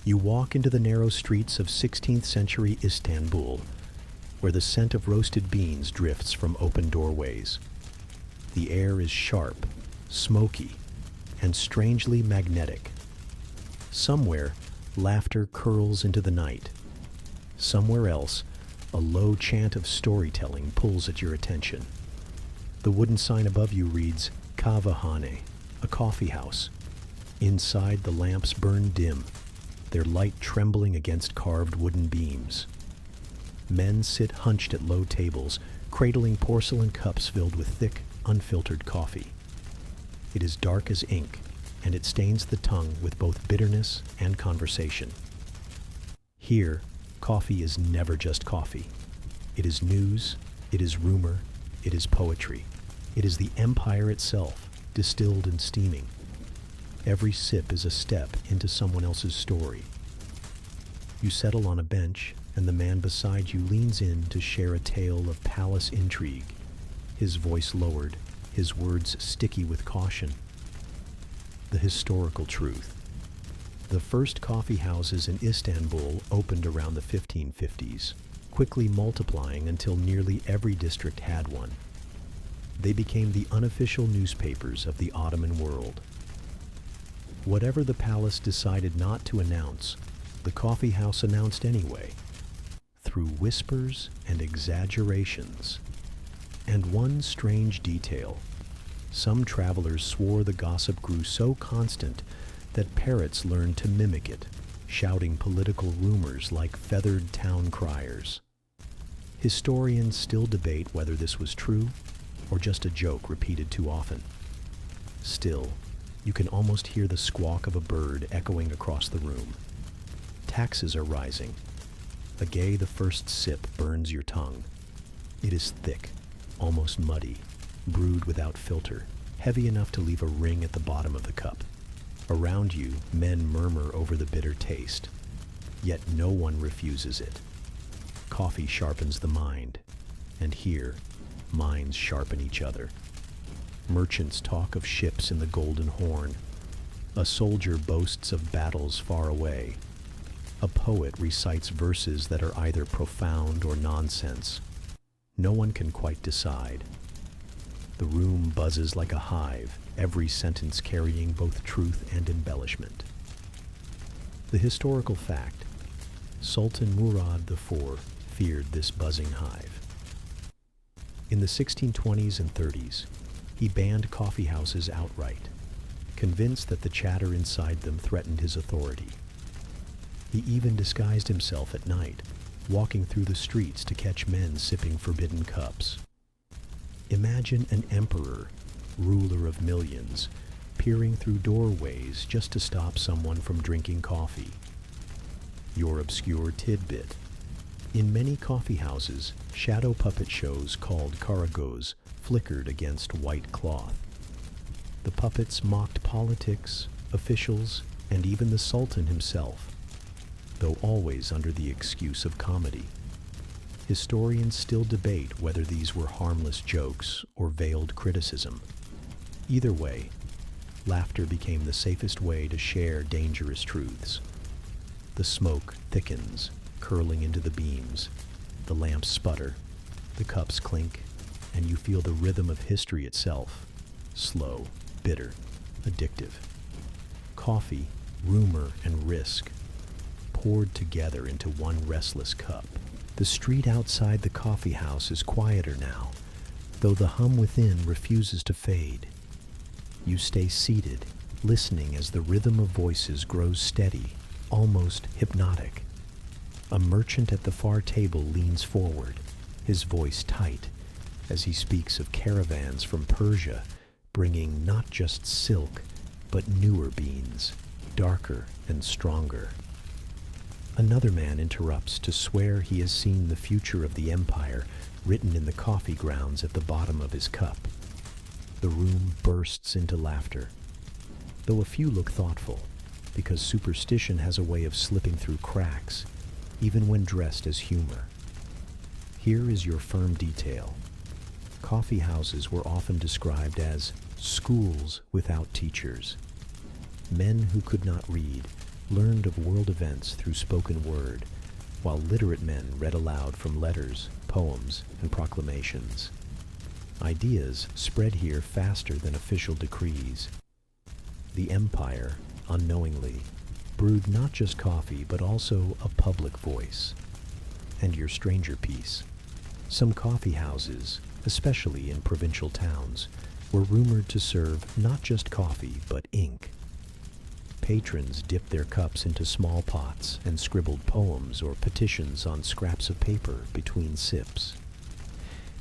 You walk into the narrow streets of 16th century Istanbul, where the scent of roasted beans drifts from open doorways. The air is sharp, smoky, and strangely magnetic. Somewhere, laughter curls into the night. Somewhere else, a low chant of storytelling pulls at your attention. The wooden sign above you reads, "Kahvehane," a coffee house. Inside, the lamps burn dim, their light trembling against carved wooden beams. Men sit hunched at low tables, cradling porcelain cups filled with thick, unfiltered coffee. It is dark as ink, and it stains the tongue with both bitterness and conversation. Here, coffee is never just coffee. It is news, it is rumor, it is poetry. It is the empire itself, distilled and steaming. Every sip is a step into someone else's story. You settle on a bench, and the man beside you leans in to share a tale of palace intrigue, his voice lowered, his words sticky with caution. The historical truth. The first coffee houses in Istanbul opened around the 1550s, quickly multiplying until nearly every district had one. They became the unofficial newspapers of the Ottoman world. Whatever the palace decided not to announce, the coffee house announced anyway, through whispers and exaggerations. And one strange detail. Some travelers swore the gossip grew so constant that parrots learned to mimic it, shouting political rumors like feathered town criers. Historians still debate whether this was true or just a joke repeated too often. Still, you can almost hear the squawk of a bird echoing across the room. Taxes are rising. The first sip burns your tongue. It is thick, almost muddy, brewed without filter, heavy enough to leave a ring at the bottom of the cup. Around you, men murmur over the bitter taste, yet no one refuses it. Coffee sharpens the mind, and here, minds sharpen each other. Merchants talk of ships in the Golden Horn. A soldier boasts of battles far away. A poet recites verses that are either profound or nonsense. No one can quite decide. The room buzzes like a hive, every sentence carrying both truth and embellishment. The historical fact: Sultan Murad IV feared this buzzing hive. In the 1620s and 30s, he banned coffee houses outright, convinced that the chatter inside them threatened his authority. He even disguised himself at night, walking through the streets to catch men sipping forbidden cups. Imagine an emperor, ruler of millions, peering through doorways just to stop someone from drinking coffee. Your obscure tidbit. In many coffee houses, shadow puppet shows called caravans flickered against white cloth. The puppets mocked politics, officials, and even the sultan himself, though always under the excuse of comedy. Historians still debate whether these were harmless jokes or veiled criticism. Either way, laughter became the safest way to share dangerous truths. The smoke thickens, curling into the beams. The lamps sputter, the cups clink, and you feel the rhythm of history itself. Slow, bitter, addictive. Coffee, rumor, and risk poured together into one restless cup. The street outside the coffee house is quieter now, though the hum within refuses to fade. You stay seated, listening as the rhythm of voices grows steady, almost hypnotic. A merchant at the far table leans forward, his voice tight, as he speaks of caravans from Persia, bringing not just silk, but newer beans, darker and stronger. Another man interrupts to swear he has seen the future of the empire written in the coffee grounds at the bottom of his cup. The room bursts into laughter, though a few look thoughtful, because superstition has a way of slipping through cracks, even when dressed as humor. Here is your firm detail. Coffee houses were often described as schools without teachers. Men who could not read learned of world events through spoken word, while literate men read aloud from letters, poems, and proclamations. Ideas spread here faster than official decrees. The empire, unknowingly, brewed not just coffee but also a public voice. And your stranger piece. Some coffee houses, especially in provincial towns, were rumored to serve not just coffee but ink. Patrons dipped their cups into small pots and scribbled poems or petitions on scraps of paper between sips.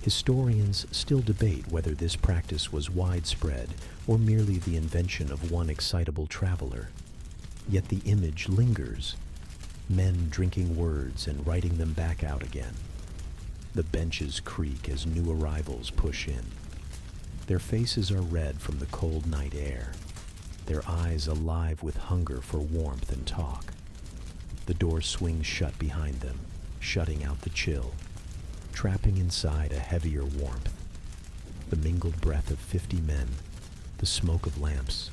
Historians still debate whether this practice was widespread or merely the invention of one excitable traveler. Yet the image lingers, men drinking words and writing them back out again. The benches creak as new arrivals push in. Their faces are red from the cold night air, their eyes alive with hunger for warmth and talk. The door swings shut behind them, shutting out the chill, trapping inside a heavier warmth. The mingled breath of 50 men, the smoke of lamps,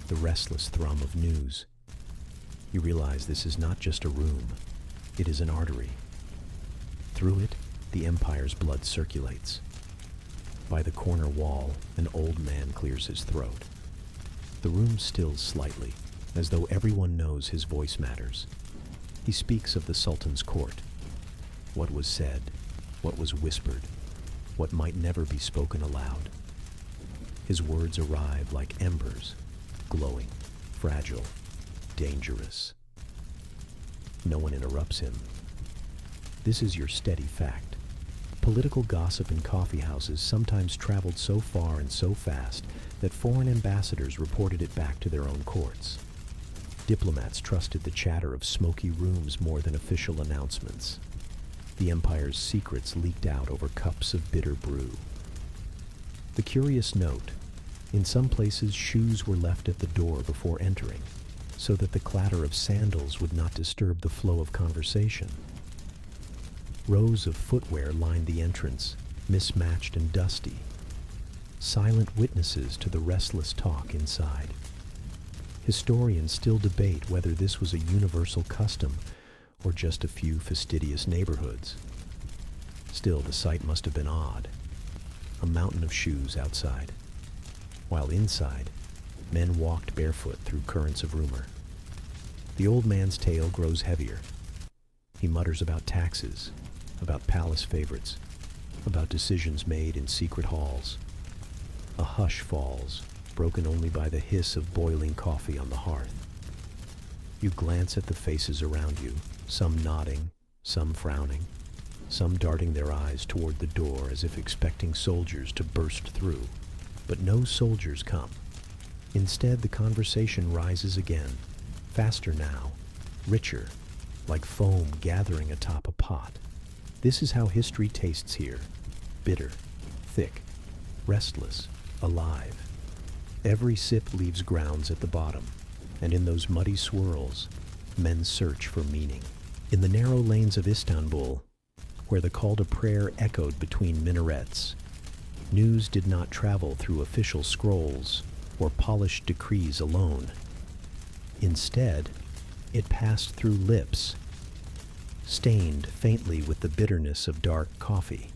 the restless thrum of news. You realize this is not just a room, it is an artery. Through it, the empire's blood circulates. By the corner wall, an old man clears his throat. The room stills slightly, as though everyone knows his voice matters. He speaks of the Sultan's court. What was said, what was whispered, what might never be spoken aloud. His words arrive like embers, glowing, fragile, dangerous. No one interrupts him. This is your steady fact. Political gossip in coffee houses sometimes traveled so far and so fast that foreign ambassadors reported it back to their own courts. Diplomats trusted the chatter of smoky rooms more than official announcements. The empire's secrets leaked out over cups of bitter brew. The curious note, in some places shoes were left at the door before entering, so that the clatter of sandals would not disturb the flow of conversation. Rows of footwear lined the entrance, mismatched and dusty, silent witnesses to the restless talk inside. Historians still debate whether this was a universal custom or just a few fastidious neighborhoods. Still, the sight must have been odd. A mountain of shoes outside, while inside, men walked barefoot through currents of rumor. The old man's tale grows heavier. He mutters about taxes, about palace favorites, about decisions made in secret halls. A hush falls, broken only by the hiss of boiling coffee on the hearth. You glance at the faces around you, some nodding, some frowning, some darting their eyes toward the door as if expecting soldiers to burst through. But no soldiers come. Instead, the conversation rises again, faster now, richer, like foam gathering atop a pot. This is how history tastes here, bitter, thick, restless, alive. Every sip leaves grounds at the bottom, and in those muddy swirls, men search for meaning. In the narrow lanes of Istanbul, where the call to prayer echoed between minarets, news did not travel through official scrolls or polished decrees alone. Instead, it passed through lips, stained faintly with the bitterness of dark coffee.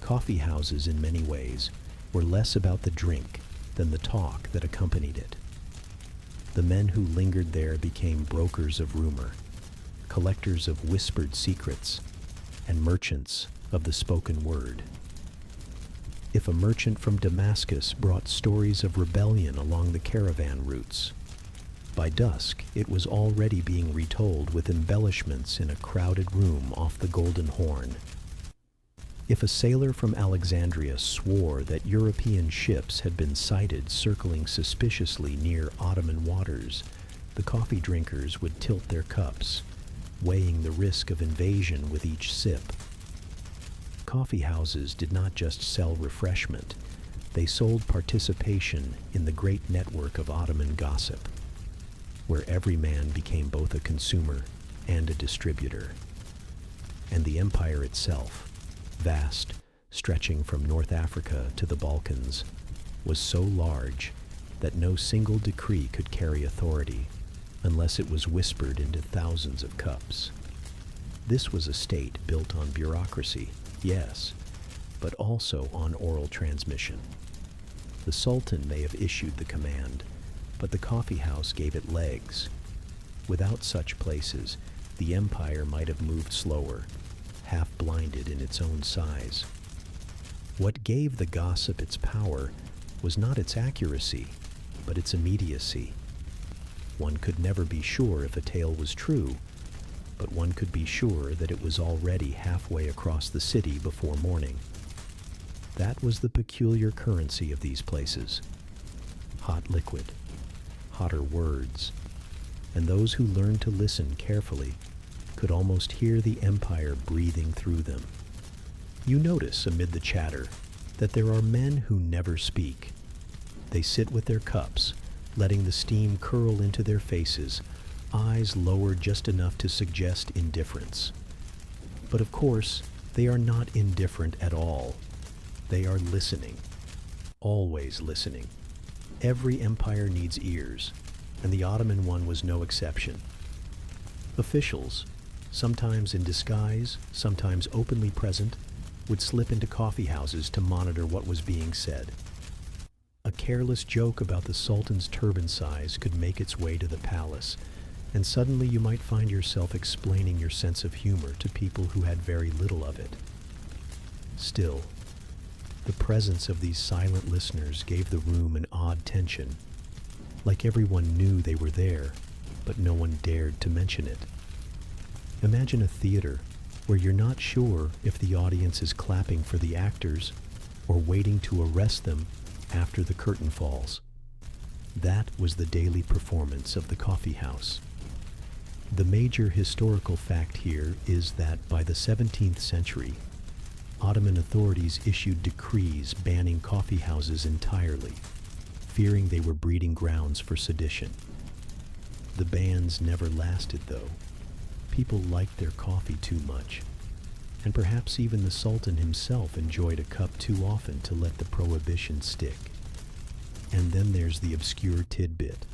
Coffee houses, in many ways, were less about the drink than the talk that accompanied it. The men who lingered there became brokers of rumor, collectors of whispered secrets, and merchants of the spoken word. If a merchant from Damascus brought stories of rebellion along the caravan routes, by dusk it was already being retold with embellishments in a crowded room off the Golden Horn. If a sailor from Alexandria swore that European ships had been sighted circling suspiciously near Ottoman waters, the coffee drinkers would tilt their cups, weighing the risk of invasion with each sip. Coffee houses did not just sell refreshment, they sold participation in the great network of Ottoman gossip, where every man became both a consumer and a distributor. And the empire itself, vast, stretching from North Africa to the Balkans, was so large that no single decree could carry authority unless it was whispered into thousands of cups. This was a state built on bureaucracy, yes, but also on oral transmission. The Sultan may have issued the command, but the coffeehouse gave it legs. Without such places, the empire might have moved slower, half blinded in its own size. What gave the gossip its power was not its accuracy, but its immediacy. One could never be sure if a tale was true, but one could be sure that it was already halfway across the city before morning. That was the peculiar currency of these places. Hot liquid, hotter words, and those who learned to listen carefully could almost hear the empire breathing through them. You notice amid the chatter that there are men who never speak. They sit with their cups, letting the steam curl into their faces, eyes lowered just enough to suggest indifference. But of course, they are not indifferent at all. They are listening, always listening. Every empire needs ears, and the Ottoman one was no exception. Officials, sometimes in disguise, sometimes openly present, would slip into coffeehouses to monitor what was being said. A careless joke about the Sultan's turban size could make its way to the palace, and suddenly you might find yourself explaining your sense of humor to people who had very little of it. Still, the presence of these silent listeners gave the room an odd tension, like everyone knew they were there, but no one dared to mention it. Imagine a theater where you're not sure if the audience is clapping for the actors or waiting to arrest them after the curtain falls. That was the daily performance of the coffeehouse. The major historical fact here is that by the 17th century, Ottoman authorities issued decrees banning coffeehouses entirely, fearing they were breeding grounds for sedition. The bans never lasted, though. People liked their coffee too much, and perhaps even the Sultan himself enjoyed a cup too often to let the prohibition stick. And then there's the obscure tidbit.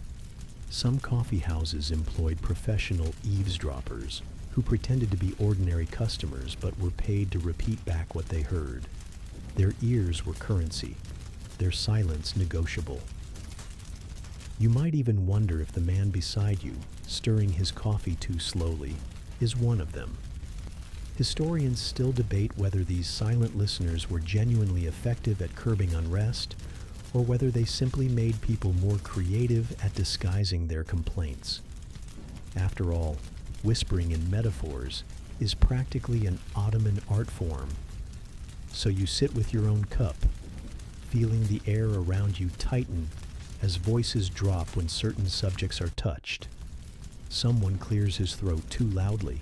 Some coffeehouses employed professional eavesdroppers who pretended to be ordinary customers but were paid to repeat back what they heard. Their ears were currency, their silence negotiable. You might even wonder if the man beside you, stirring his coffee too slowly, is one of them. Historians still debate whether these silent listeners were genuinely effective at curbing unrest, or whether they simply made people more creative at disguising their complaints. After all, whispering in metaphors is practically an Ottoman art form. So you sit with your own cup, feeling the air around you tighten as voices drop when certain subjects are touched. Someone clears his throat too loudly,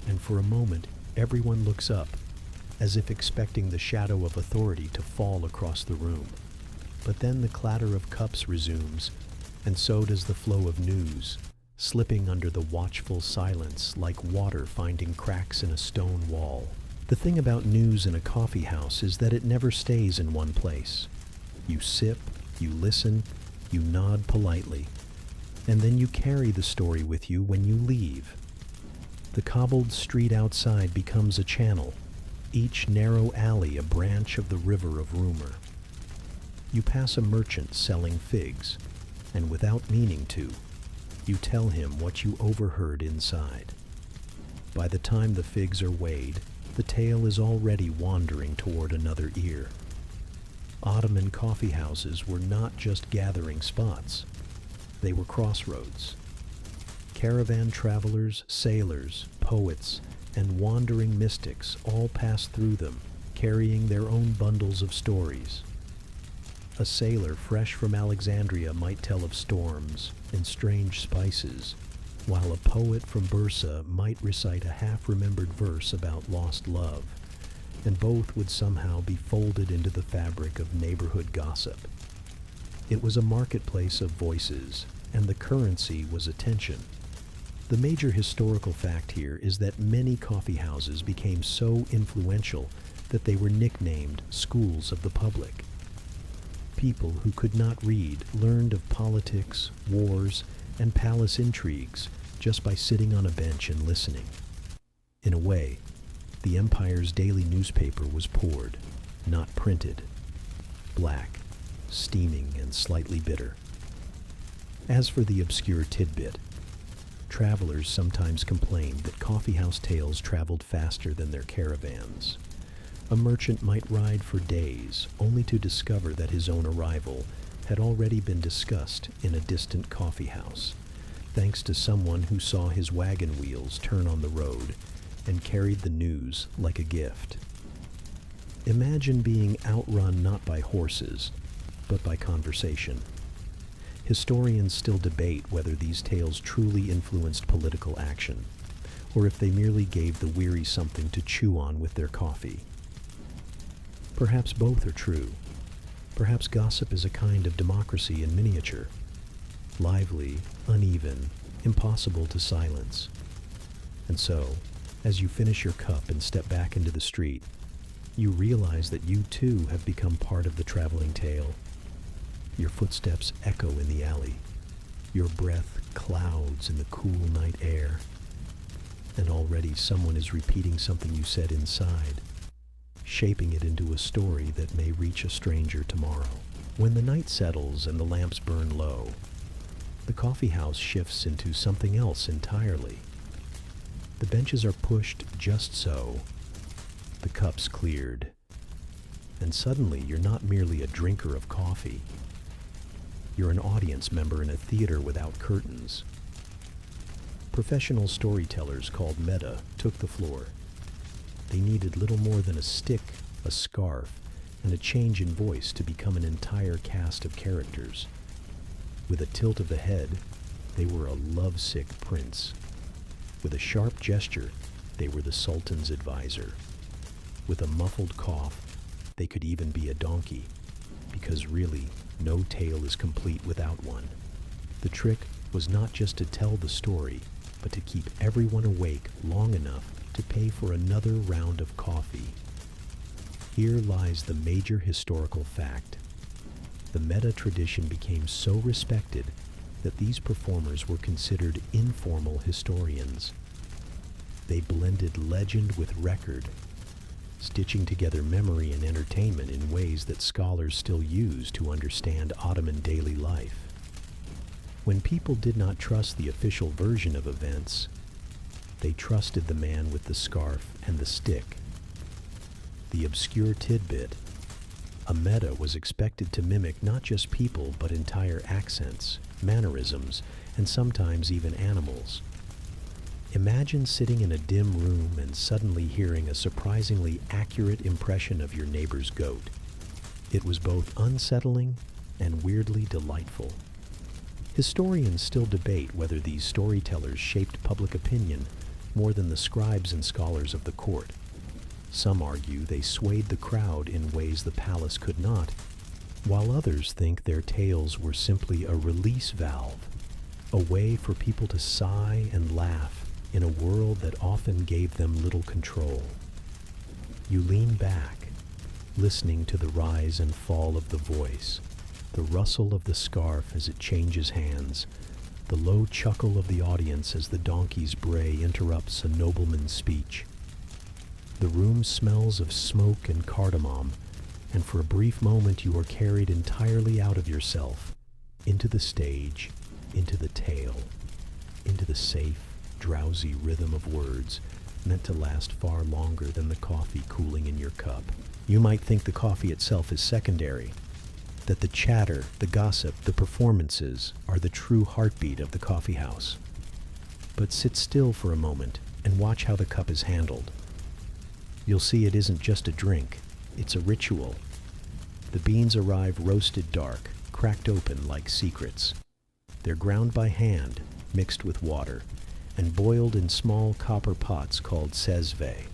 and for a moment everyone looks up, as if expecting the shadow of authority to fall across the room. But then the clatter of cups resumes, and so does the flow of news, slipping under the watchful silence like water finding cracks in a stone wall. The thing about news in a coffeehouse is that it never stays in one place. You sip, you listen, you nod politely, and then you carry the story with you when you leave. The cobbled street outside becomes a channel, each narrow alley a branch of the river of rumor. You pass a merchant selling figs, and without meaning to, you tell him what you overheard inside. By the time the figs are weighed, the tale is already wandering toward another ear. Ottoman coffeehouses were not just gathering spots. They were crossroads. Caravan travelers, sailors, poets, and wandering mystics all passed through them, carrying their own bundles of stories. A sailor fresh from Alexandria might tell of storms and strange spices, while a poet from Bursa might recite a half-remembered verse about lost love, and both would somehow be folded into the fabric of neighborhood gossip. It was a marketplace of voices, and the currency was attention. The major historical fact here is that many coffeehouses became so influential that they were nicknamed schools of the public. People who could not read learned of politics, wars, and palace intrigues just by sitting on a bench and listening. In a way, the empire's daily newspaper was poured, not printed. Black, steaming, and slightly bitter. As for the obscure tidbit, travelers sometimes complained that coffeehouse tales traveled faster than their caravans. A merchant might ride for days, only to discover that his own arrival had already been discussed in a distant coffeehouse, thanks to someone who saw his wagon wheels turn on the road and carried the news like a gift. Imagine being outrun not by horses, but by conversation. Historians still debate whether these tales truly influenced political action, or if they merely gave the weary something to chew on with their coffee. Perhaps both are true. Perhaps gossip is a kind of democracy in miniature. Lively, uneven, impossible to silence. And so, as you finish your cup and step back into the street, you realize that you too have become part of the traveling tale. Your footsteps echo in the alley. Your breath clouds in the cool night air. And already someone is repeating something you said inside, shaping it into a story that may reach a stranger tomorrow. When the night settles and the lamps burn low, the coffeehouse shifts into something else entirely. The benches are pushed just so, the cups cleared, and suddenly you're not merely a drinker of coffee. You're an audience member in a theater without curtains. Professional storytellers called meta took the floor. They needed little more than a stick, a scarf, and a change in voice to become an entire cast of characters. With a tilt of the head, they were a lovesick prince. With a sharp gesture, they were the sultan's advisor. With a muffled cough, they could even be a donkey, because really, no tale is complete without one. The trick was not just to tell the story, but to keep everyone awake long enough to pay for another round of coffee. Here lies the major historical fact. The meta tradition became so respected that these performers were considered informal historians. They blended legend with record, stitching together memory and entertainment in ways that scholars still use to understand Ottoman daily life. When people did not trust the official version of events, they trusted the man with the scarf and the stick. The obscure tidbit, a meta was expected to mimic not just people but entire accents, mannerisms, and sometimes even animals. Imagine sitting in a dim room and suddenly hearing a surprisingly accurate impression of your neighbor's goat. It was both unsettling and weirdly delightful. Historians still debate whether these storytellers shaped public opinion more than the scribes and scholars of the court. Some argue they swayed the crowd in ways the palace could not, while others think their tales were simply a release valve, a way for people to sigh and laugh in a world that often gave them little control. You lean back, listening to the rise and fall of the voice, the rustle of the scarf as it changes hands, the low chuckle of the audience as the donkey's bray interrupts a nobleman's speech. The room smells of smoke and cardamom, and for a brief moment you are carried entirely out of yourself, into the stage, into the tale, into the safe, drowsy rhythm of words meant to last far longer than the coffee cooling in your cup. You might think the coffee itself is secondary, that the chatter, the gossip, the performances are the true heartbeat of the coffeehouse. But sit still for a moment and watch how the cup is handled. You'll see it isn't just a drink, it's a ritual. The beans arrive roasted dark, cracked open like secrets. They're ground by hand, mixed with water, and boiled in small copper pots called sezve.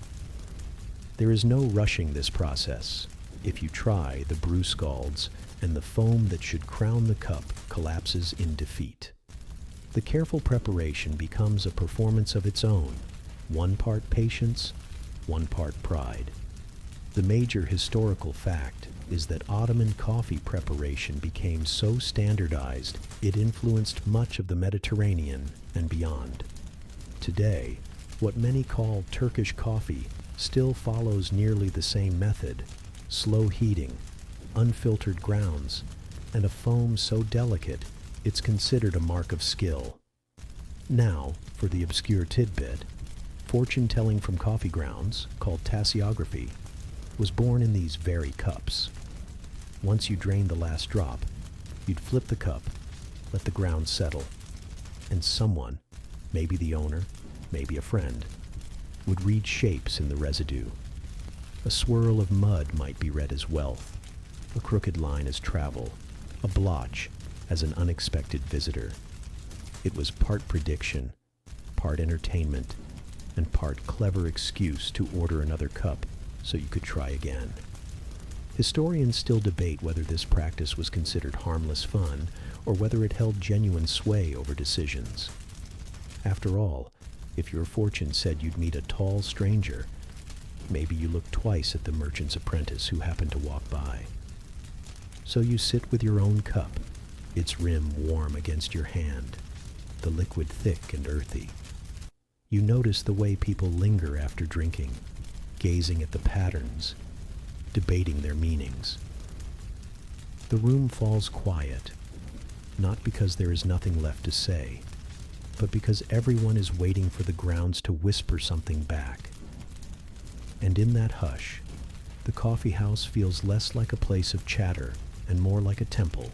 There is no rushing this process. If you try, the brew scalds, and the foam that should crown the cup collapses in defeat. The careful preparation becomes a performance of its own, one part patience, one part pride. The major historical fact is that Ottoman coffee preparation became so standardized it influenced much of the Mediterranean and beyond. Today, what many call Turkish coffee still follows nearly the same method: slow heating, unfiltered grounds, and a foam so delicate it's considered a mark of skill. Now, for the obscure tidbit, fortune-telling from coffee grounds, called tasseography, was born in these very cups. Once you drained the last drop, you'd flip the cup, let the ground settle, and someone, maybe the owner, maybe a friend, would read shapes in the residue. A swirl of mud might be read as wealth, a crooked line as travel, a blotch as an unexpected visitor. It was part prediction, part entertainment, and part clever excuse to order another cup so you could try again. Historians still debate whether this practice was considered harmless fun or whether it held genuine sway over decisions. After all, if your fortune said you'd meet a tall stranger, maybe you looked twice at the merchant's apprentice who happened to walk by. So you sit with your own cup, its rim warm against your hand, the liquid thick and earthy. You notice the way people linger after drinking, gazing at the patterns, debating their meanings. The room falls quiet, not because there is nothing left to say, but because everyone is waiting for the grounds to whisper something back. And in that hush, the coffee house feels less like a place of chatter and more like a temple,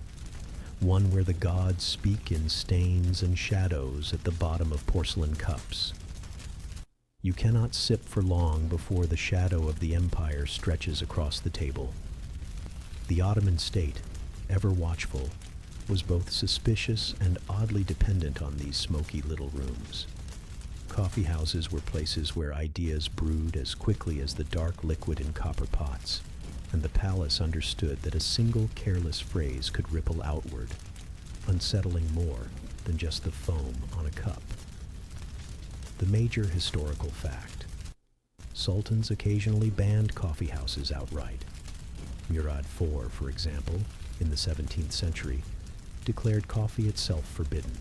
one where the gods speak in stains and shadows at the bottom of porcelain cups. You cannot sip for long before the shadow of the empire stretches across the table. The Ottoman state, ever watchful, was both suspicious and oddly dependent on these smoky little rooms. Coffee houses were places where ideas brewed as quickly as the dark liquid in copper pots, and the palace understood that a single careless phrase could ripple outward, unsettling more than just the foam on a cup. The major historical fact: sultans occasionally banned coffee houses outright. Murad IV, for example, in the 17th century, declared coffee itself forbidden.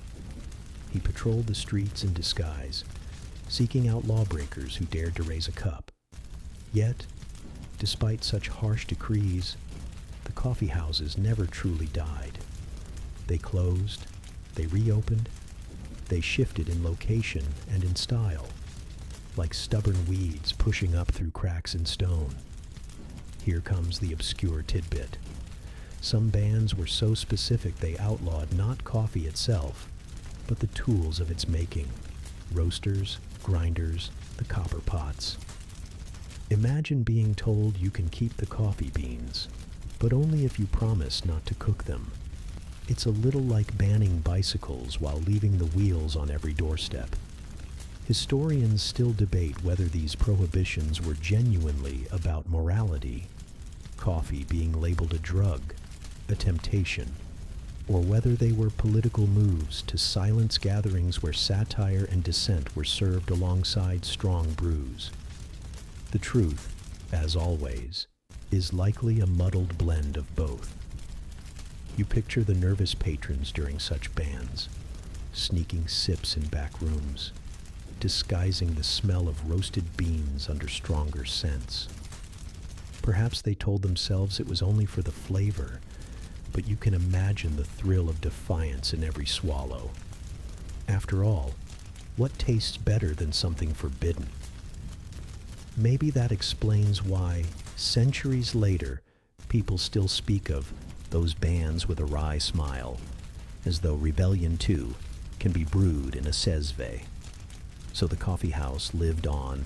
He patrolled the streets in disguise, seeking out lawbreakers who dared to raise a cup. Yet, despite such harsh decrees, the coffee houses never truly died. They closed, they reopened, they shifted in location and in style, like stubborn weeds pushing up through cracks in stone. Here comes the obscure tidbit. Some bans were so specific they outlawed not coffee itself, but the tools of its making: roasters, grinders, the copper pots. Imagine being told you can keep the coffee beans, but only if you promise not to cook them. It's a little like banning bicycles while leaving the wheels on every doorstep. Historians still debate whether these prohibitions were genuinely about morality, coffee being labeled a drug, a temptation, or whether they were political moves to silence gatherings where satire and dissent were served alongside strong brews. The truth, as always, is likely a muddled blend of both. You picture the nervous patrons during such bans, sneaking sips in back rooms, disguising the smell of roasted beans under stronger scents. Perhaps they told themselves it was only for the flavor, but you can imagine the thrill of defiance in every swallow. After all, what tastes better than something forbidden? Maybe that explains why, centuries later, people still speak of those bans with a wry smile, as though rebellion too can be brewed in a sezve. So the coffee house lived on,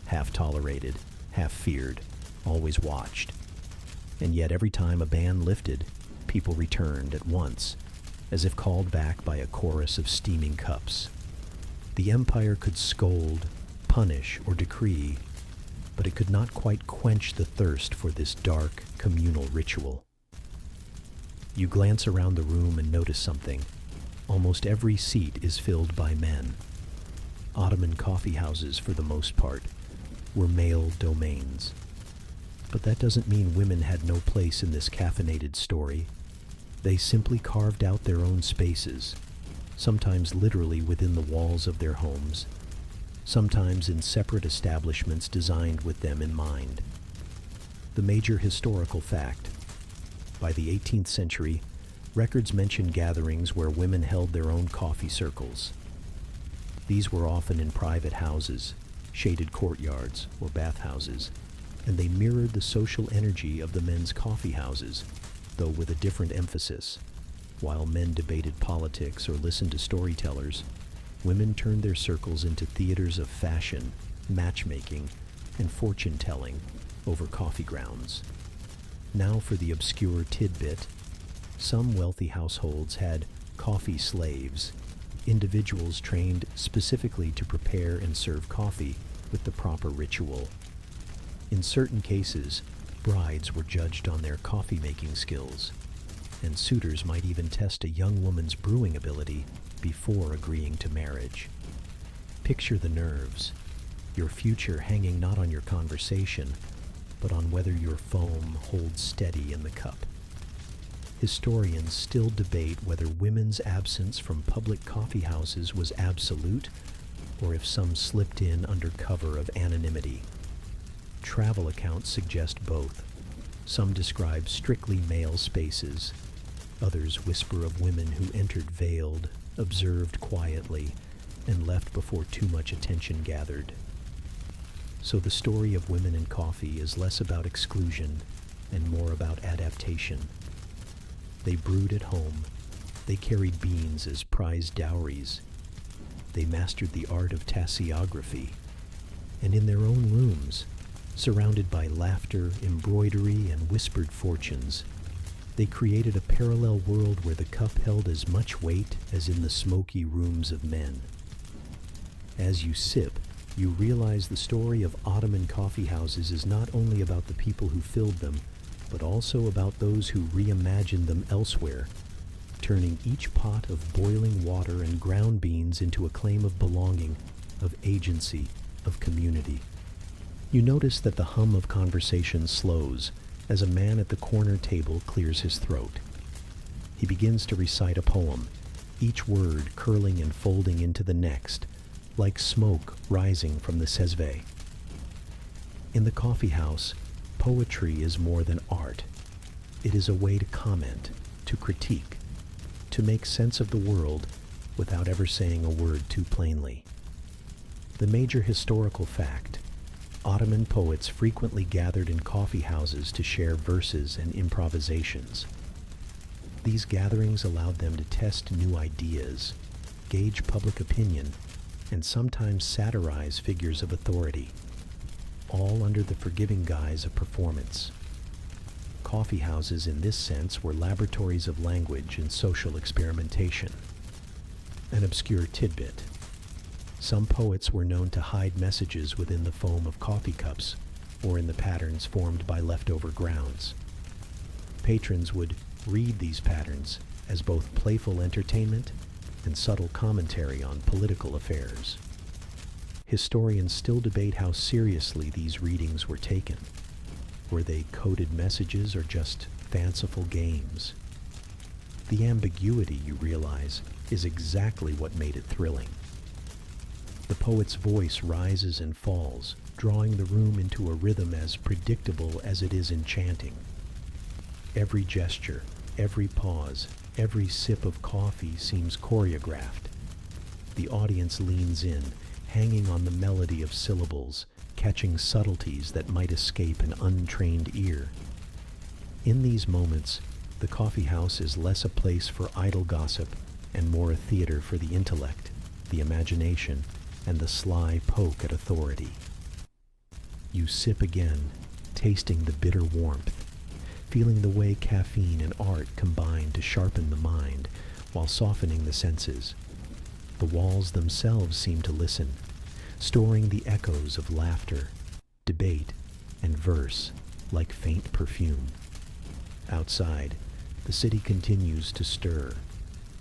half tolerated, half feared, always watched. And yet every time a ban lifted, people returned at once, as if called back by a chorus of steaming cups. The empire could scold, punish, or decree, but it could not quite quench the thirst for this dark, communal ritual. You glance around the room and notice something. Almost every seat is filled by men. Ottoman coffee houses, for the most part, were male domains. But that doesn't mean women had no place in this caffeinated story. They simply carved out their own spaces, sometimes literally within the walls of their homes, sometimes in separate establishments designed with them in mind. The major historical fact: by the 18th century, records mention gatherings where women held their own coffee circles. These were often in private houses, shaded courtyards, or bathhouses, and they mirrored the social energy of the men's coffee houses, though with a different emphasis. While men debated politics or listened to storytellers, women turned their circles into theaters of fashion, matchmaking, and fortune-telling over coffee grounds. Now for the obscure tidbit. Some wealthy households had coffee slaves, individuals trained specifically to prepare and serve coffee with the proper ritual. In certain cases, brides were judged on their coffee-making skills, and suitors might even test a young woman's brewing ability before agreeing to marriage. Picture the nerves, your future hanging not on your conversation, but on whether your foam holds steady in the cup. Historians still debate whether women's absence from public coffee houses was absolute, or if some slipped in under cover of anonymity. Travel accounts suggest both. Some describe strictly male spaces. Others whisper of women who entered veiled, observed quietly, and left before too much attention gathered. So the story of women in coffee is less about exclusion and more about adaptation. They brewed at home. They carried beans as prized dowries. They mastered the art of tasseography. And in their own rooms, surrounded by laughter, embroidery, and whispered fortunes, they created a parallel world where the cup held as much weight as in the smoky rooms of men. As you sip, you realize the story of Ottoman coffeehouses is not only about the people who filled them, but also about those who reimagined them elsewhere, turning each pot of boiling water and ground beans into a claim of belonging, of agency, of community. You notice that the hum of conversation slows as a man at the corner table clears his throat. He begins to recite a poem, each word curling and folding into the next, like smoke rising from the sesve. In the coffee house, poetry is more than art. It is a way to comment, to critique, to make sense of the world without ever saying a word too plainly. The major historical fact: Ottoman poets frequently gathered in coffee houses to share verses and improvisations. These gatherings allowed them to test new ideas, gauge public opinion, and sometimes satirize figures of authority, all under the forgiving guise of performance. Coffee houses in this sense were laboratories of language and social experimentation. An obscure tidbit: some poets were known to hide messages within the foam of coffee cups or in the patterns formed by leftover grounds. Patrons would read these patterns as both playful entertainment and subtle commentary on political affairs. Historians still debate how seriously these readings were taken. Were they coded messages or just fanciful games? The ambiguity, you realize, is exactly what made it thrilling. The poet's voice rises and falls, drawing the room into a rhythm as predictable as it is enchanting. Every gesture, every pause, every sip of coffee seems choreographed. The audience leans in, hanging on the melody of syllables, catching subtleties that might escape an untrained ear. In these moments, the coffee house is less a place for idle gossip and more a theater for the intellect, the imagination, and the sly poke at authority. You sip again, tasting the bitter warmth, feeling the way caffeine and art combine to sharpen the mind while softening the senses. The walls themselves seem to listen, storing the echoes of laughter, debate, and verse like faint perfume. Outside, the city continues to stir,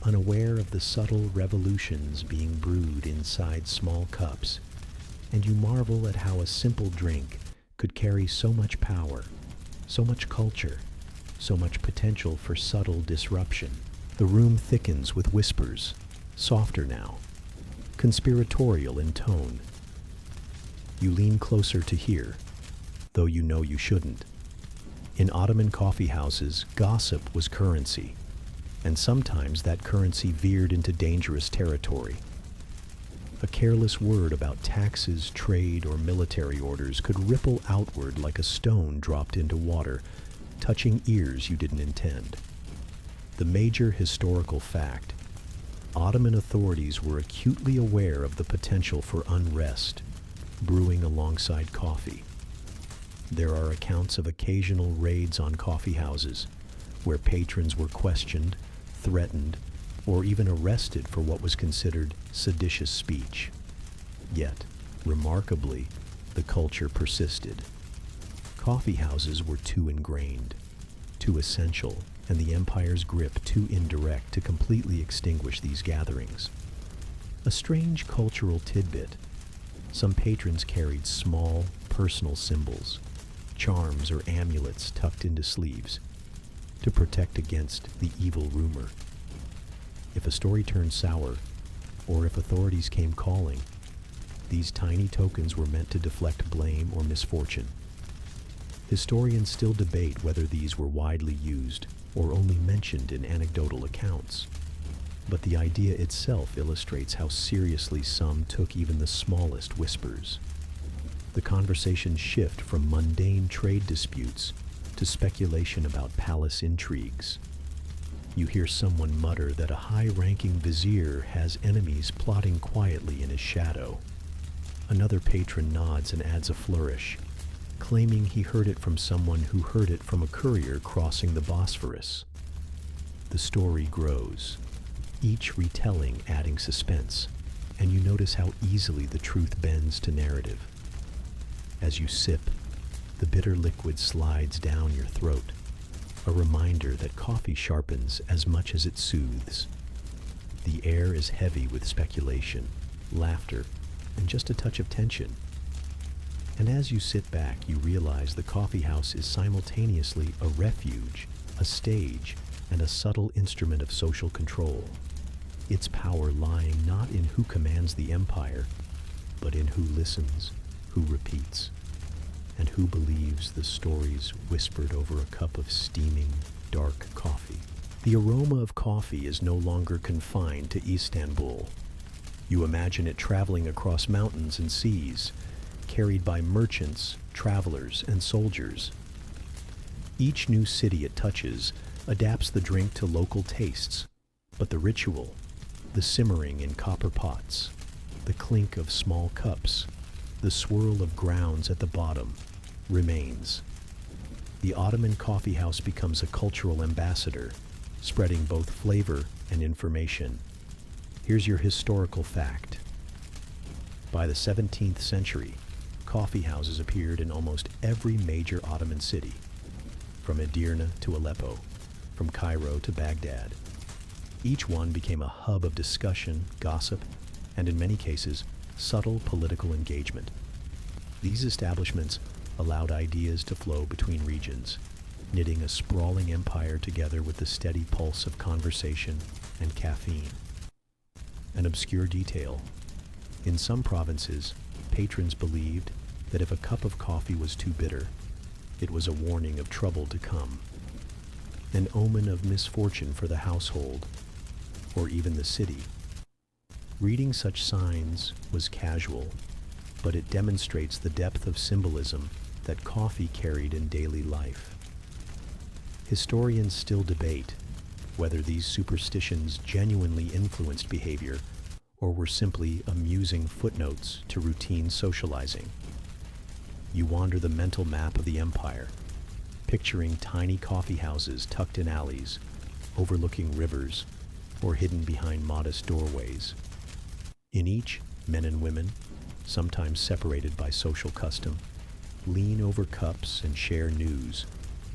unaware of the subtle revolutions being brewed inside small cups, and you marvel at how a simple drink, could carry so much power, so much culture, so much potential for subtle disruption. The room thickens with whispers, softer now, conspiratorial in tone. You lean closer to hear, though you know you shouldn't. In Ottoman coffeehouses, gossip was currency, and sometimes that currency veered into dangerous territory. A careless word about taxes, trade, or military orders could ripple outward like a stone dropped into water, touching ears you didn't intend. The major historical fact: Ottoman authorities were acutely aware of the potential for unrest brewing alongside coffee. There are accounts of occasional raids on coffeehouses where patrons were questioned, threatened, or even arrested for what was considered seditious speech. Yet, remarkably, the culture persisted. Coffeehouses were too ingrained, too essential, and the empire's grip too indirect to completely extinguish these gatherings. A strange cultural tidbit: some patrons carried small, personal symbols, charms or amulets tucked into sleeves, to protect against the evil rumor. If a story turned sour, or if authorities came calling, these tiny tokens were meant to deflect blame or misfortune. Historians still debate whether these were widely used or only mentioned in anecdotal accounts, but the idea itself illustrates how seriously some took even the smallest whispers. The conversations shift from mundane trade disputes to speculation about palace intrigues. You hear someone mutter that a high-ranking vizier has enemies plotting quietly in his shadow. Another patron nods and adds a flourish, claiming he heard it from someone who heard it from a courier crossing the Bosphorus. The story grows, each retelling adding suspense, and you notice how easily the truth bends to narrative. As you sip, the bitter liquid slides down your throat, a reminder that coffee sharpens as much as it soothes. The air is heavy with speculation, laughter, and just a touch of tension. And as you sit back, you realize the coffeehouse is simultaneously a refuge, a stage, and a subtle instrument of social control. Its power lying not in who commands the empire, but in who listens, who repeats, and who believes the stories whispered over a cup of steaming, dark coffee. The aroma of coffee is no longer confined to Istanbul. You imagine it traveling across mountains and seas, carried by merchants, travelers, and soldiers. Each new city it touches adapts the drink to local tastes, but the ritual, the simmering in copper pots, the clink of small cups, the swirl of grounds at the bottom, remains. The Ottoman coffeehouse becomes a cultural ambassador, spreading both flavor and information. Here's your historical fact. By the 17th century, coffeehouses appeared in almost every major Ottoman city, from Edirne to Aleppo, from Cairo to Baghdad. Each one became a hub of discussion, gossip, and in many cases, subtle political engagement. These establishments allowed ideas to flow between regions, knitting a sprawling empire together with the steady pulse of conversation and caffeine. An obscure detail: in some provinces, patrons believed that if a cup of coffee was too bitter, it was a warning of trouble to come, an omen of misfortune for the household, or even the city. Reading such signs was casual, but it demonstrates the depth of symbolism that coffee carried in daily life. Historians still debate whether these superstitions genuinely influenced behavior or were simply amusing footnotes to routine socializing. You wander the mental map of the empire, picturing tiny coffeehouses tucked in alleys, overlooking rivers, or hidden behind modest doorways. In each, men and women, sometimes separated by social custom, lean over cups and share news,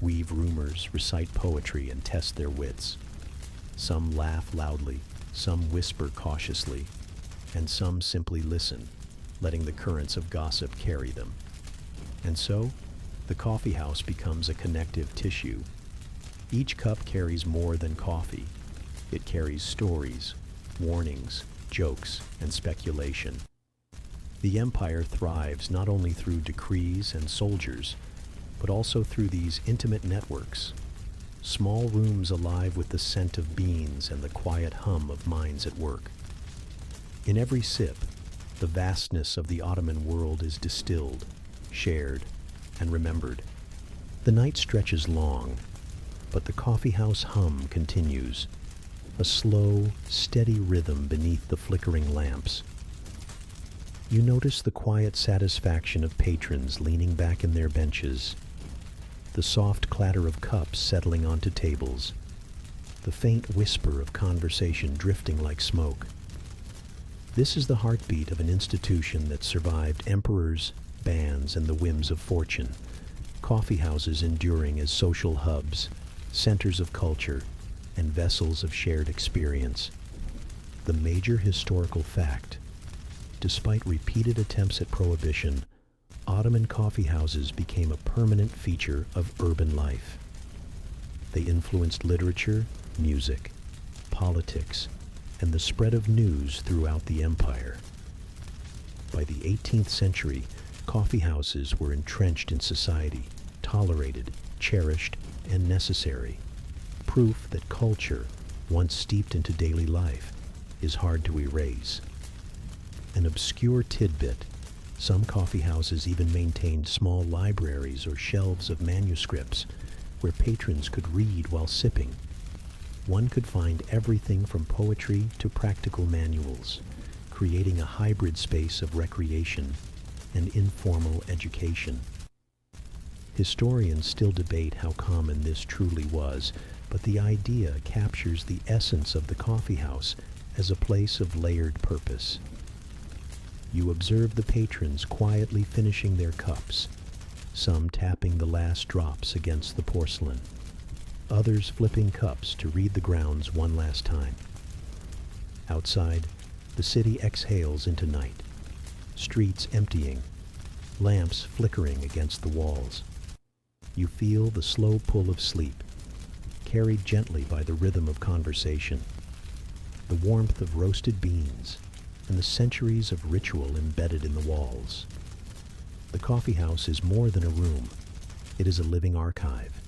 weave rumors, recite poetry, and test their wits. Some laugh loudly, some whisper cautiously, and some simply listen, letting the currents of gossip carry them. And so, the coffee house becomes a connective tissue. Each cup carries more than coffee. It carries stories, warnings, jokes, and speculation. The empire thrives not only through decrees and soldiers, but also through these intimate networks. Small rooms alive with the scent of beans and the quiet hum of minds at work. In every sip, the vastness of the Ottoman world is distilled, shared, and remembered. The night stretches long, but the coffeehouse hum continues, a slow, steady rhythm beneath the flickering lamps. You notice the quiet satisfaction of patrons leaning back in their benches, the soft clatter of cups settling onto tables, the faint whisper of conversation drifting like smoke. This is the heartbeat of an institution that survived emperors, bans, and the whims of fortune. Coffeehouses enduring as social hubs, centers of culture, and vessels of shared experience. The major historical fact: despite repeated attempts at prohibition, Ottoman coffeehouses became a permanent feature of urban life. They influenced literature, music, politics, and the spread of news throughout the empire. By the 18th century, coffeehouses were entrenched in society, tolerated, cherished, and necessary. Proof that culture, once steeped into daily life, is hard to erase. An obscure tidbit: some coffeehouses even maintained small libraries or shelves of manuscripts where patrons could read while sipping. One could find everything from poetry to practical manuals, creating a hybrid space of recreation and informal education. Historians still debate how common this truly was, but the idea captures the essence of the coffeehouse as a place of layered purpose. You observe the patrons quietly finishing their cups, some tapping the last drops against the porcelain, others flipping cups to read the grounds one last time. Outside, the city exhales into night, streets emptying, lamps flickering against the walls. You feel the slow pull of sleep, carried gently by the rhythm of conversation, the warmth of roasted beans, and the centuries of ritual embedded in the walls. The coffeehouse is more than a room. It is a living archive.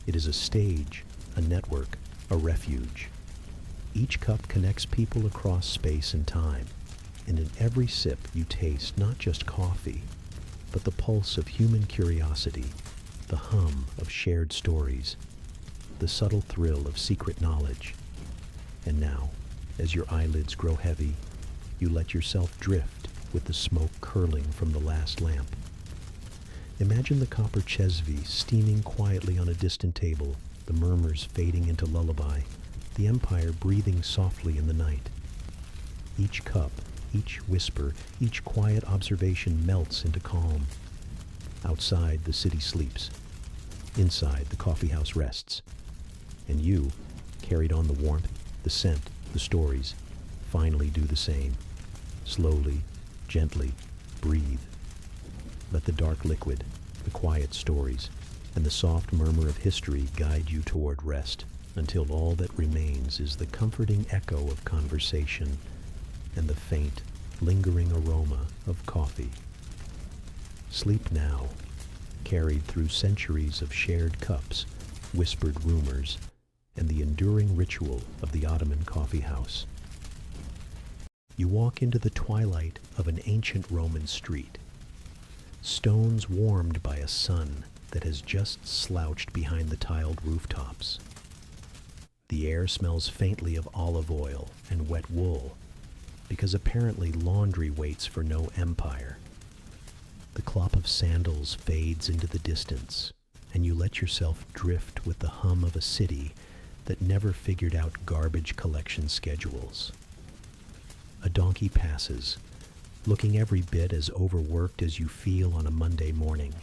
It is a stage, a network, a refuge. Each cup connects people across space and time, and in every sip you taste not just coffee, but the pulse of human curiosity, the hum of shared stories, the subtle thrill of secret knowledge. And now, as your eyelids grow heavy, you let yourself drift with the smoke curling from the last lamp. Imagine the copper chesvi steaming quietly on a distant table, the murmurs fading into lullaby, the empire breathing softly in the night. Each cup, each whisper, each quiet observation melts into calm. Outside, the city sleeps. Inside, the coffeehouse rests. And you, carried on the warmth, the scent, the stories, finally do the same. Slowly, gently, breathe. Let the dark liquid, the quiet stories, and the soft murmur of history guide you toward rest, until all that remains is the comforting echo of conversation and the faint, lingering aroma of coffee. Sleep now, carried through centuries of shared cups, whispered rumors, and the enduring ritual of the Ottoman coffeehouse. You walk into the twilight of an ancient Roman street. Stones warmed by a sun that has just slouched behind the tiled rooftops. The air smells faintly of olive oil and wet wool, because apparently laundry waits for no empire. The clop of sandals fades into the distance, and you let yourself drift with the hum of a city that never figured out garbage collection schedules. A donkey passes, looking every bit as overworked as you feel on a Monday morning.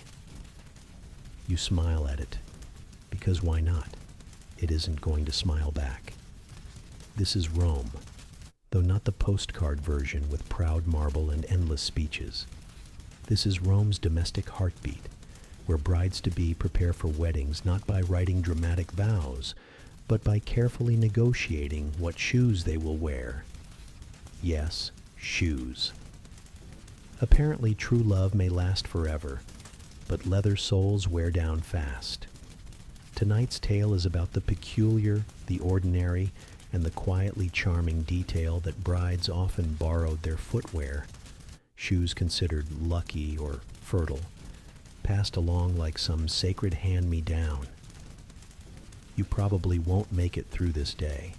You smile at it, because why not? It isn't going to smile back. This is Rome, though not the postcard version with proud marble and endless speeches. This is Rome's domestic heartbeat, where brides-to-be prepare for weddings not by writing dramatic vows, but by carefully negotiating what shoes they will wear. Yes, shoes. Apparently, true love may last forever, but leather soles wear down fast. Tonight's tale is about the peculiar, the ordinary, and the quietly charming detail that brides often borrowed their footwear, shoes considered lucky or fertile, passed along like some sacred hand-me-down. You probably won't make it through this day.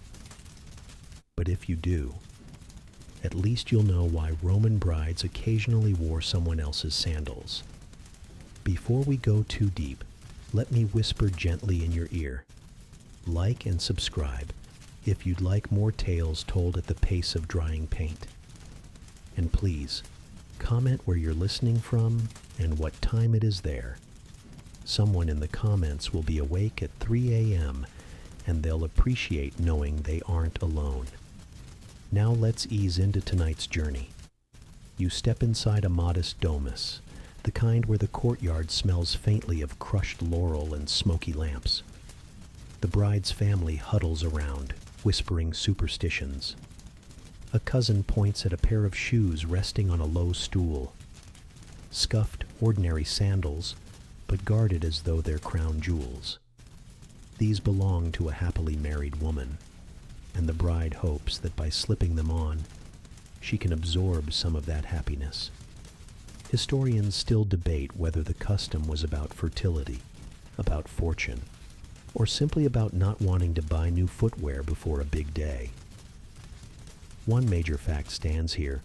But if you do, at least you'll know why Roman brides occasionally wore someone else's sandals. Before we go too deep, let me whisper gently in your ear. Like and subscribe if you'd like more tales told at the pace of drying paint. And please, comment where you're listening from and what time it is there. Someone in the comments will be awake at 3 a.m. and they'll appreciate knowing they aren't alone. Now let's ease into tonight's journey. You step inside a modest domus, the kind where the courtyard smells faintly of crushed laurel and smoky lamps. The bride's family huddles around, whispering superstitions. A cousin points at a pair of shoes resting on a low stool. Scuffed, ordinary sandals, but guarded as though they're crown jewels. These belong to a happily married woman, and the bride hopes that by slipping them on, she can absorb some of that happiness. Historians still debate whether the custom was about fertility, about fortune, or simply about not wanting to buy new footwear before a big day. One major fact stands here.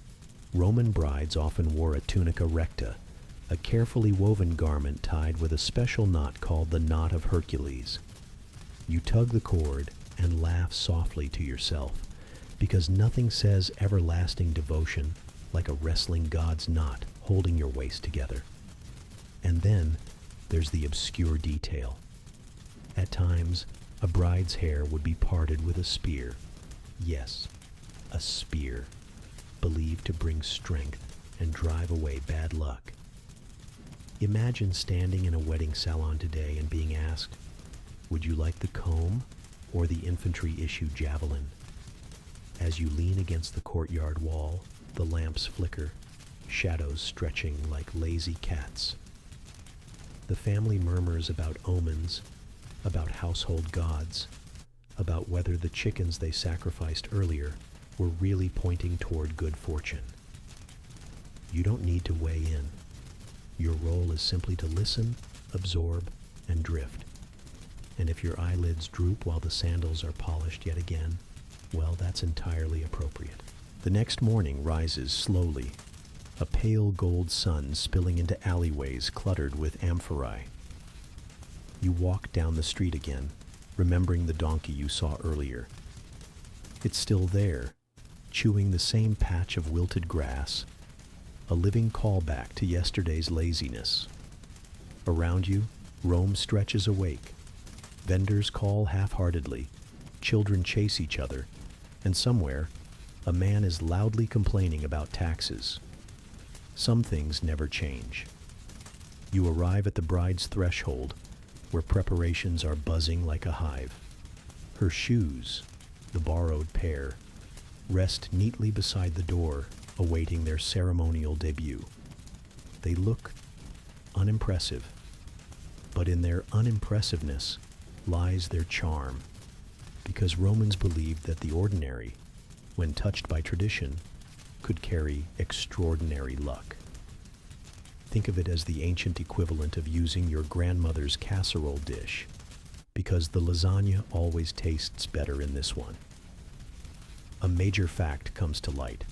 Roman brides often wore a tunica recta, a carefully woven garment tied with a special knot called the knot of Hercules. You tug the cord and laugh softly to yourself, because nothing says everlasting devotion like a wrestling god's knot holding your waist together. And then there's the obscure detail. At times, a bride's hair would be parted with a spear. Yes, a spear, believed to bring strength and drive away bad luck. Imagine standing in a wedding salon today and being asked, would you like the comb or the infantry-issue javelin? As you lean against the courtyard wall, the lamps flicker, shadows stretching like lazy cats. The family murmurs about omens, about household gods, about whether the chickens they sacrificed earlier were really pointing toward good fortune. You don't need to weigh in. Your role is simply to listen, absorb, and drift. And if your eyelids droop while the sandals are polished yet again, well, that's entirely appropriate. The next morning rises slowly, a pale gold sun spilling into alleyways cluttered with amphorae. You walk down the street again, remembering the donkey you saw earlier. It's still there, chewing the same patch of wilted grass, a living callback to yesterday's laziness. Around you, Rome stretches awake. Vendors call half-heartedly, children chase each other, and somewhere, a man is loudly complaining about taxes. Some things never change. You arrive at the bride's threshold, where preparations are buzzing like a hive. Her shoes, the borrowed pair, rest neatly beside the door, awaiting their ceremonial debut. They look unimpressive, but in their unimpressiveness lies their charm, because Romans believed that the ordinary, when touched by tradition, could carry extraordinary luck. Think of it as the ancient equivalent of using your grandmother's casserole dish, because the lasagna always tastes better in this one. A major fact comes to light.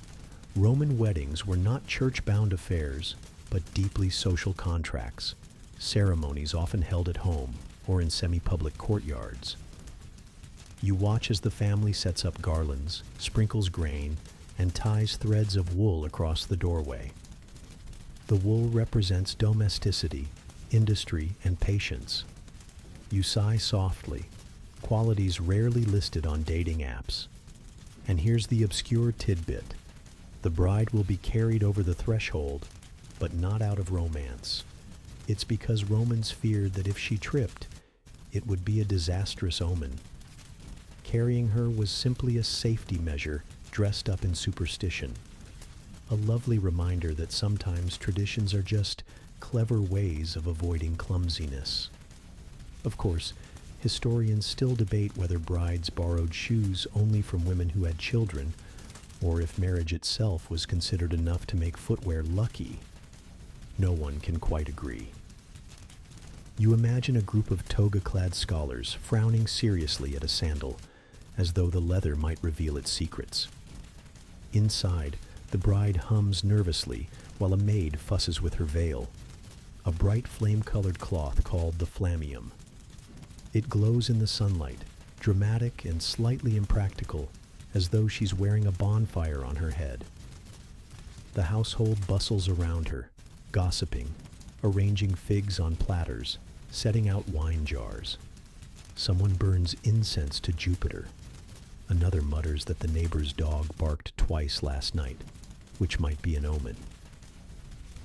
Roman weddings were not church-bound affairs, but deeply social contracts, ceremonies often held at home or in semi-public courtyards. You watch as the family sets up garlands, sprinkles grain, and ties threads of wool across the doorway. The wool represents domesticity, industry, and patience. You sigh softly, qualities rarely listed on dating apps. And here's the obscure tidbit. The bride will be carried over the threshold, but not out of romance. It's because Romans feared that if she tripped, it would be a disastrous omen. Carrying her was simply a safety measure dressed up in superstition. A lovely reminder that sometimes traditions are just clever ways of avoiding clumsiness. Of course, historians still debate whether brides borrowed shoes only from women who had children, or if marriage itself was considered enough to make footwear lucky. No one can quite agree. You imagine a group of toga-clad scholars frowning seriously at a sandal, as though the leather might reveal its secrets. Inside, the bride hums nervously while a maid fusses with her veil, a bright flame-colored cloth called the flammeum. It glows in the sunlight, dramatic and slightly impractical, as though she's wearing a bonfire on her head. The household bustles around her, gossiping, arranging figs on platters, setting out wine jars. Someone burns incense to Jupiter. Another mutters that the neighbor's dog barked twice last night, which might be an omen.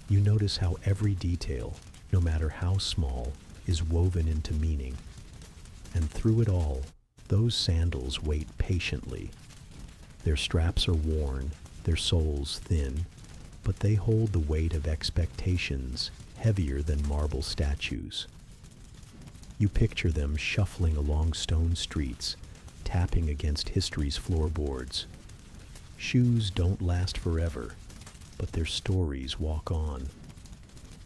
You notice how every detail, no matter how small, is woven into meaning. And through it all, those sandals wait patiently. Their straps are worn, their soles thin, but they hold the weight of expectations heavier than marble statues. You picture them shuffling along stone streets, tapping against history's floorboards. Shoes don't last forever, but their stories walk on.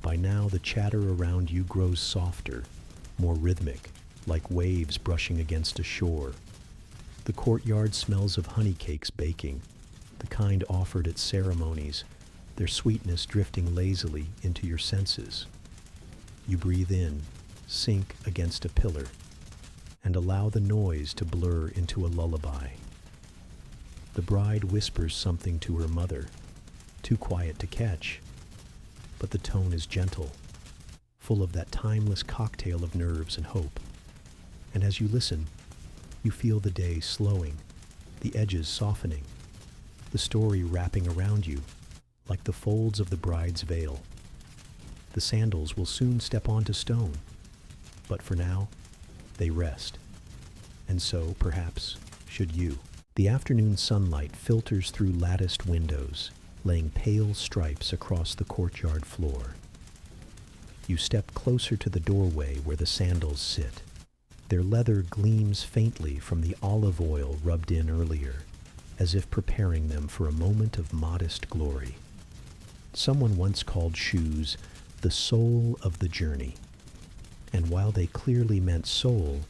By now, the chatter around you grows softer, more rhythmic, like waves brushing against a shore. The courtyard smells of honey cakes baking, the kind offered at ceremonies, their sweetness drifting lazily into your senses. You breathe in, sink against a pillar, and allow the noise to blur into a lullaby. The bride whispers something to her mother, too quiet to catch, but the tone is gentle, full of that timeless cocktail of nerves and hope. And as you listen, you feel the day slowing, the edges softening, the story wrapping around you, like the folds of the bride's veil. The sandals will soon step onto stone, but for now, they rest. And so, perhaps, should you. The afternoon sunlight filters through latticed windows, laying pale stripes across the courtyard floor. You step closer to the doorway where the sandals sit. Their leather gleams faintly from the olive oil rubbed in earlier, as if preparing them for a moment of modest glory. Someone once called shoes the soul of the journey. And while they clearly meant soul,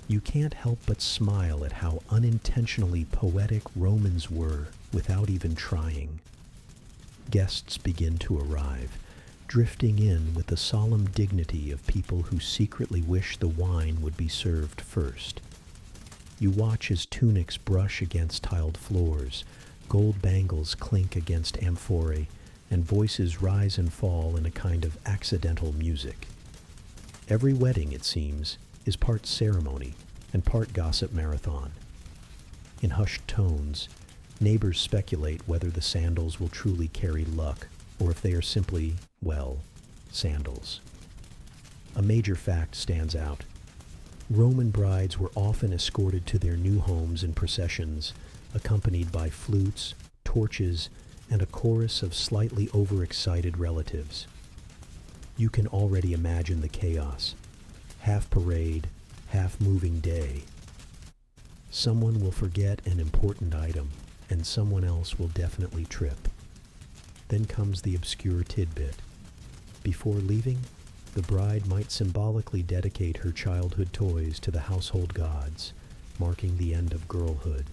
you can't help but smile at how unintentionally poetic Romans were without even trying. Guests begin to arrive, drifting in with the solemn dignity of people who secretly wish the wine would be served first. You watch as tunics brush against tiled floors, gold bangles clink against amphorae, and voices rise and fall in a kind of accidental music. Every wedding, it seems, is part ceremony and part gossip marathon. In hushed tones, neighbors speculate whether the sandals will truly carry luck or if they are simply, well, sandals. A major fact stands out. Roman brides were often escorted to their new homes in processions, accompanied by flutes, torches, and a chorus of slightly overexcited relatives. You can already imagine the chaos. Half parade, half moving day. Someone will forget an important item, and someone else will definitely trip. Then comes the obscure tidbit. Before leaving, the bride might symbolically dedicate her childhood toys to the household gods, marking the end of girlhood.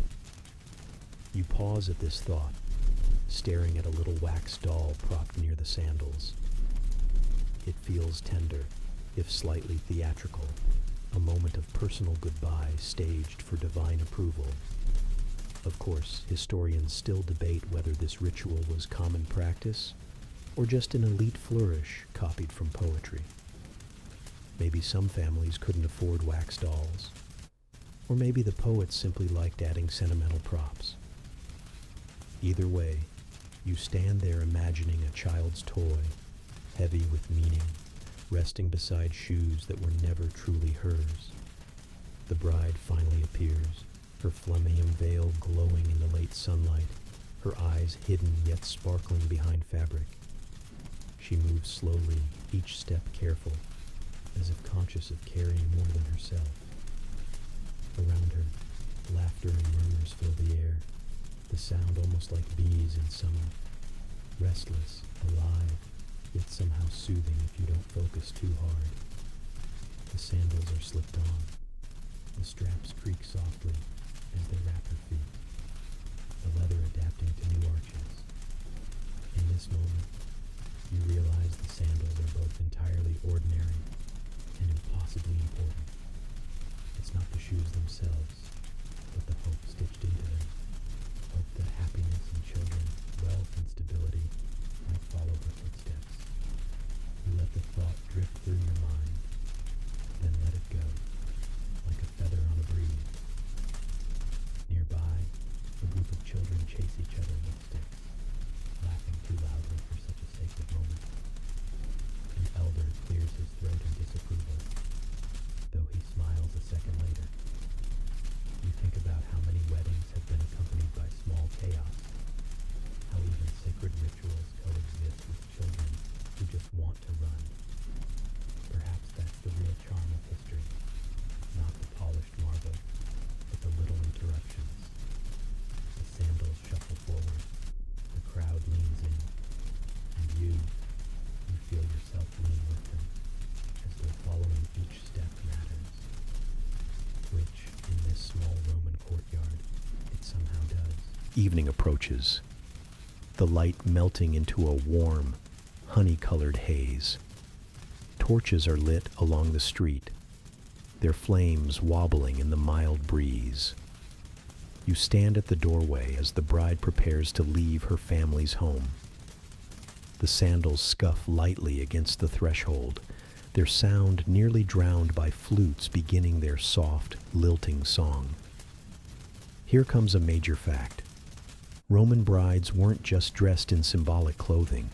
You pause at this thought, staring at a little wax doll propped near the sandals. It feels tender, if slightly theatrical, a moment of personal goodbye staged for divine approval. Of course, historians still debate whether this ritual was common practice or just an elite flourish copied from poetry. Maybe some families couldn't afford wax dolls, or maybe the poets simply liked adding sentimental props. Either way, you stand there imagining a child's toy, heavy with meaning, resting beside shoes that were never truly hers. The bride finally appears, her flammeum veil glowing in the late sunlight, her eyes hidden yet sparkling behind fabric. She moves slowly, each step careful, as if conscious of carrying more than herself. Around her, laughter and murmurs fill the air, the sound almost like bees in summer, restless, alive, yet somehow soothing if you don't focus too hard. The sandals are slipped on. The straps creak softly as they wrap her feet, the leather adapting to new arches. In this moment, you realize the sandals are both entirely ordinary and impossibly important. It's not the shoes themselves, but the hope stitched into them. Hope that happiness and children, wealth and stability might follow her footsteps. You let the thought drift through your mind, then let it go, like a feather on a breeze. Nearby, a group of children chase each other with sticks, laughing too loudly for such a sacred moment. An elder clears his throat in disapproval, though he smiles a second later. You think about how many weddings have been accompanied by small chaos, how even sacred rituals coexist with children who just want to run. Perhaps that's the real charm of history, not the polished marble, but the little interruptions. The sandals shuffle forward, the crowd leans in, and you feel yourself lean with them, as though following each step matters, which, in this small Roman courtyard, it somehow does. Evening approaches, the light melting into a warm, honey-colored haze. Torches are lit along the street, their flames wobbling in the mild breeze. You stand at the doorway as the bride prepares to leave her family's home. The sandals scuff lightly against the threshold, their sound nearly drowned by flutes beginning their soft, lilting song. Here comes a major fact. Roman brides weren't just dressed in symbolic clothing.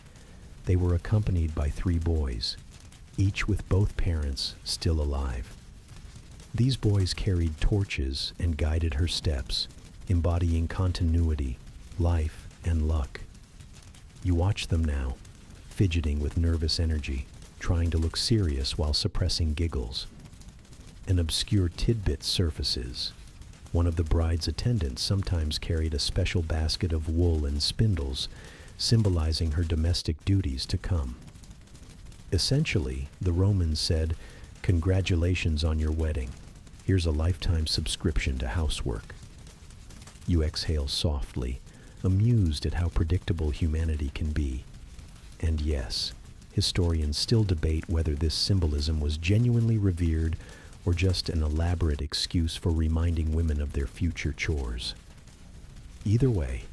They were accompanied by 3 boys, each with both parents still alive. These boys carried torches and guided her steps, embodying continuity, life, and luck. You watch them now, fidgeting with nervous energy, trying to look serious while suppressing giggles. An obscure tidbit surfaces. One of the bride's attendants sometimes carried a special basket of wool and spindles, symbolizing her domestic duties to come. Essentially, the Romans said, "Congratulations on your wedding. Here's a lifetime subscription to housework." You exhale softly, amused at how predictable humanity can be. And yes, historians still debate whether this symbolism was genuinely revered or just an elaborate excuse for reminding women of their future chores. Either way,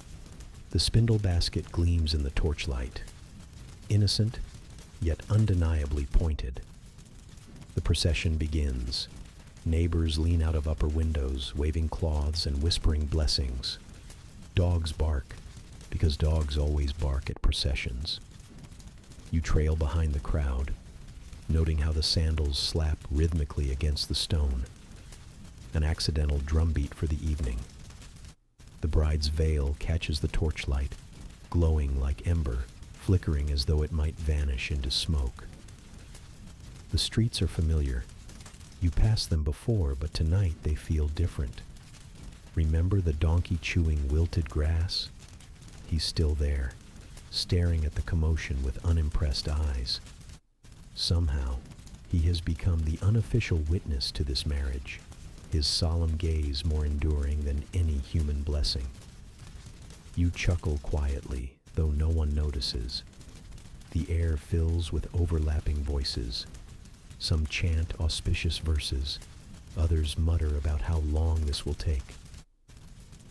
the spindle basket gleams in the torchlight, innocent, yet undeniably pointed. The procession begins. Neighbors lean out of upper windows, waving cloths and whispering blessings. Dogs bark, because dogs always bark at processions. You trail behind the crowd, noting how the sandals slap rhythmically against the stone. An accidental drumbeat for the evening. The bride's veil catches the torchlight, glowing like ember, flickering as though it might vanish into smoke. The streets are familiar. You passed them before, but tonight they feel different. Remember the donkey chewing wilted grass? He's still there, staring at the commotion with unimpressed eyes. Somehow, he has become the unofficial witness to this marriage, his solemn gaze more enduring than any human blessing. You chuckle quietly, though no one notices. The air fills with overlapping voices. Some chant auspicious verses, others mutter about how long this will take.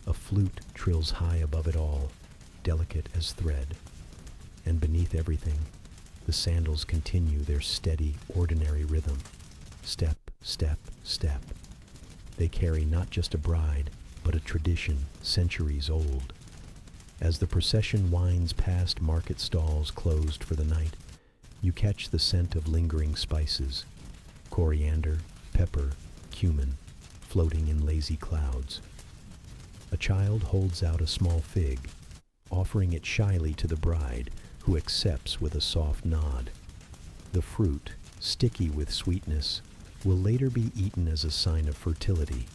A flute trills high above it all, delicate as thread. And beneath everything, the sandals continue their steady, ordinary rhythm. Step, step, step. They carry not just a bride, but a tradition centuries old. As the procession winds past market stalls closed for the night, You catch the scent of lingering spices, coriander, pepper, cumin, floating in lazy clouds. A child holds out a small fig, offering it shyly to the bride, who accepts with a soft nod. The fruit, sticky with sweetness, will later be eaten as a sign of fertility.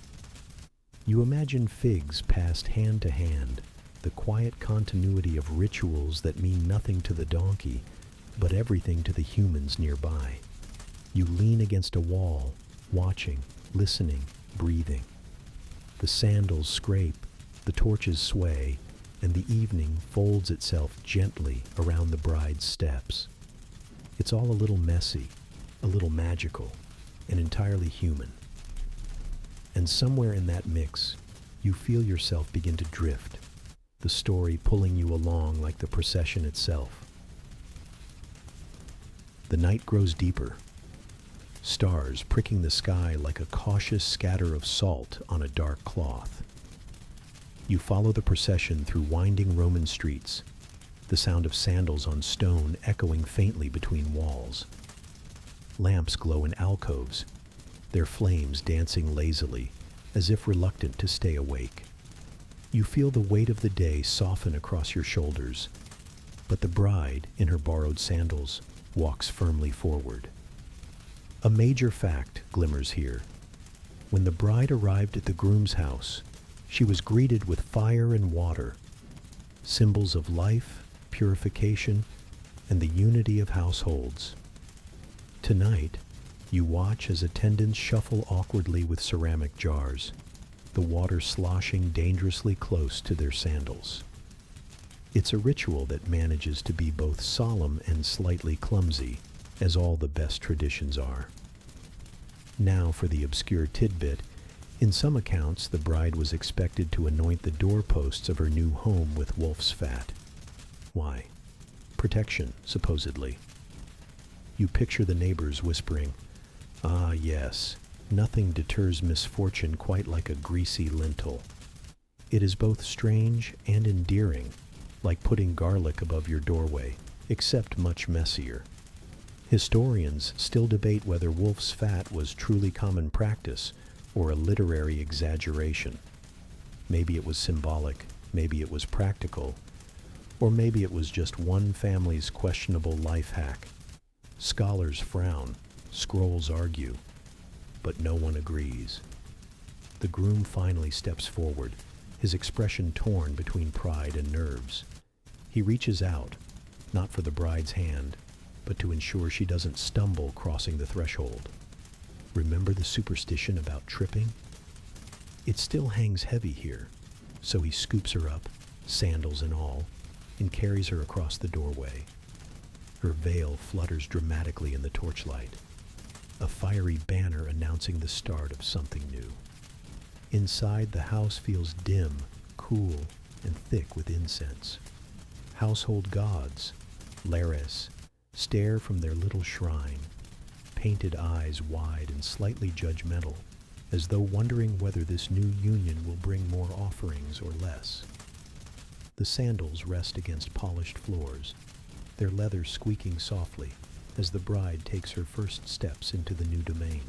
You imagine figs passed hand to hand, the quiet continuity of rituals that mean nothing to the donkey, but everything to the humans nearby. You lean against a wall, watching, listening, breathing. The sandals scrape, the torches sway, and the evening folds itself gently around the bride's steps. It's all a little messy, a little magical, and entirely human. And somewhere in that mix, you feel yourself begin to drift, the story pulling you along like the procession itself. The night grows deeper, stars pricking the sky like a cautious scatter of salt on a dark cloth. You follow the procession through winding Roman streets, the sound of sandals on stone echoing faintly between walls. Lamps glow in alcoves, their flames dancing lazily, as if reluctant to stay awake. You feel the weight of the day soften across your shoulders, but the bride, in her borrowed sandals, walks firmly forward. A major fact glimmers here. When the bride arrived at the groom's house, she was greeted with fire and water, symbols of life, purification, and the unity of households. Tonight, you watch as attendants shuffle awkwardly with ceramic jars, the water sloshing dangerously close to their sandals. It's a ritual that manages to be both solemn and slightly clumsy, as all the best traditions are. Now for the obscure tidbit. In some accounts, the bride was expected to anoint the doorposts of her new home with wolf's fat. Why? Protection, supposedly. You picture the neighbors whispering, "Ah, yes, nothing deters misfortune quite like a greasy lintel." It is both strange and endearing, like putting garlic above your doorway, except much messier. Historians still debate whether wolf's fat was truly common practice or a literary exaggeration. Maybe it was symbolic, maybe it was practical, or maybe it was just one family's questionable life hack. Scholars frown, scrolls argue, but no one agrees. The groom finally steps forward, his expression torn between pride and nerves. He reaches out, not for the bride's hand, but to ensure she doesn't stumble crossing the threshold. Remember the superstition about tripping? It still hangs heavy here, so he scoops her up, sandals and all, and carries her across the doorway. Her veil flutters dramatically in the torchlight, a fiery banner announcing the start of something new. Inside, the house feels dim, cool, and thick with incense. Household gods, lares, stare from their little shrine, painted eyes wide and slightly judgmental, as though wondering whether this new union will bring more offerings or less. The sandals rest against polished floors, their leather squeaking softly as the bride takes her first steps into the new domain.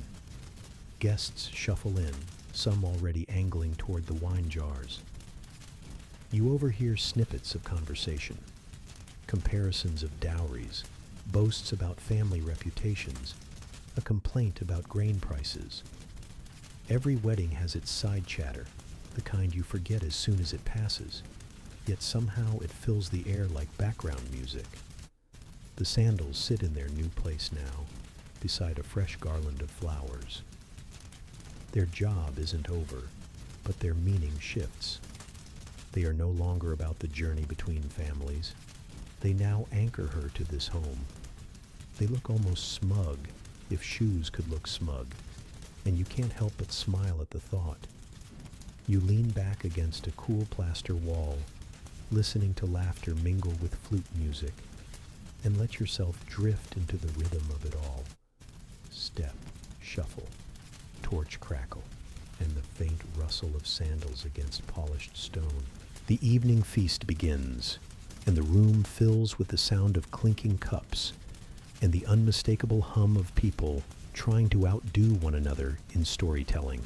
Guests shuffle in, some already angling toward the wine jars. You overhear snippets of conversation, comparisons of dowries, boasts about family reputations, a complaint about grain prices. Every wedding has its side chatter, the kind you forget as soon as it passes, yet somehow it fills the air like background music. The sandals sit in their new place now, beside a fresh garland of flowers. Their job isn't over, but their meaning shifts. They are no longer about the journey between families. They now anchor her to this home. They look almost smug, if shoes could look smug, and you can't help but smile at the thought. You lean back against a cool plaster wall, listening to laughter mingle with flute music, and let yourself drift into the rhythm of it all. Step, shuffle, torch crackle, and the faint rustle of sandals against polished stone. The evening feast begins, and the room fills with the sound of clinking cups, and the unmistakable hum of people trying to outdo one another in storytelling.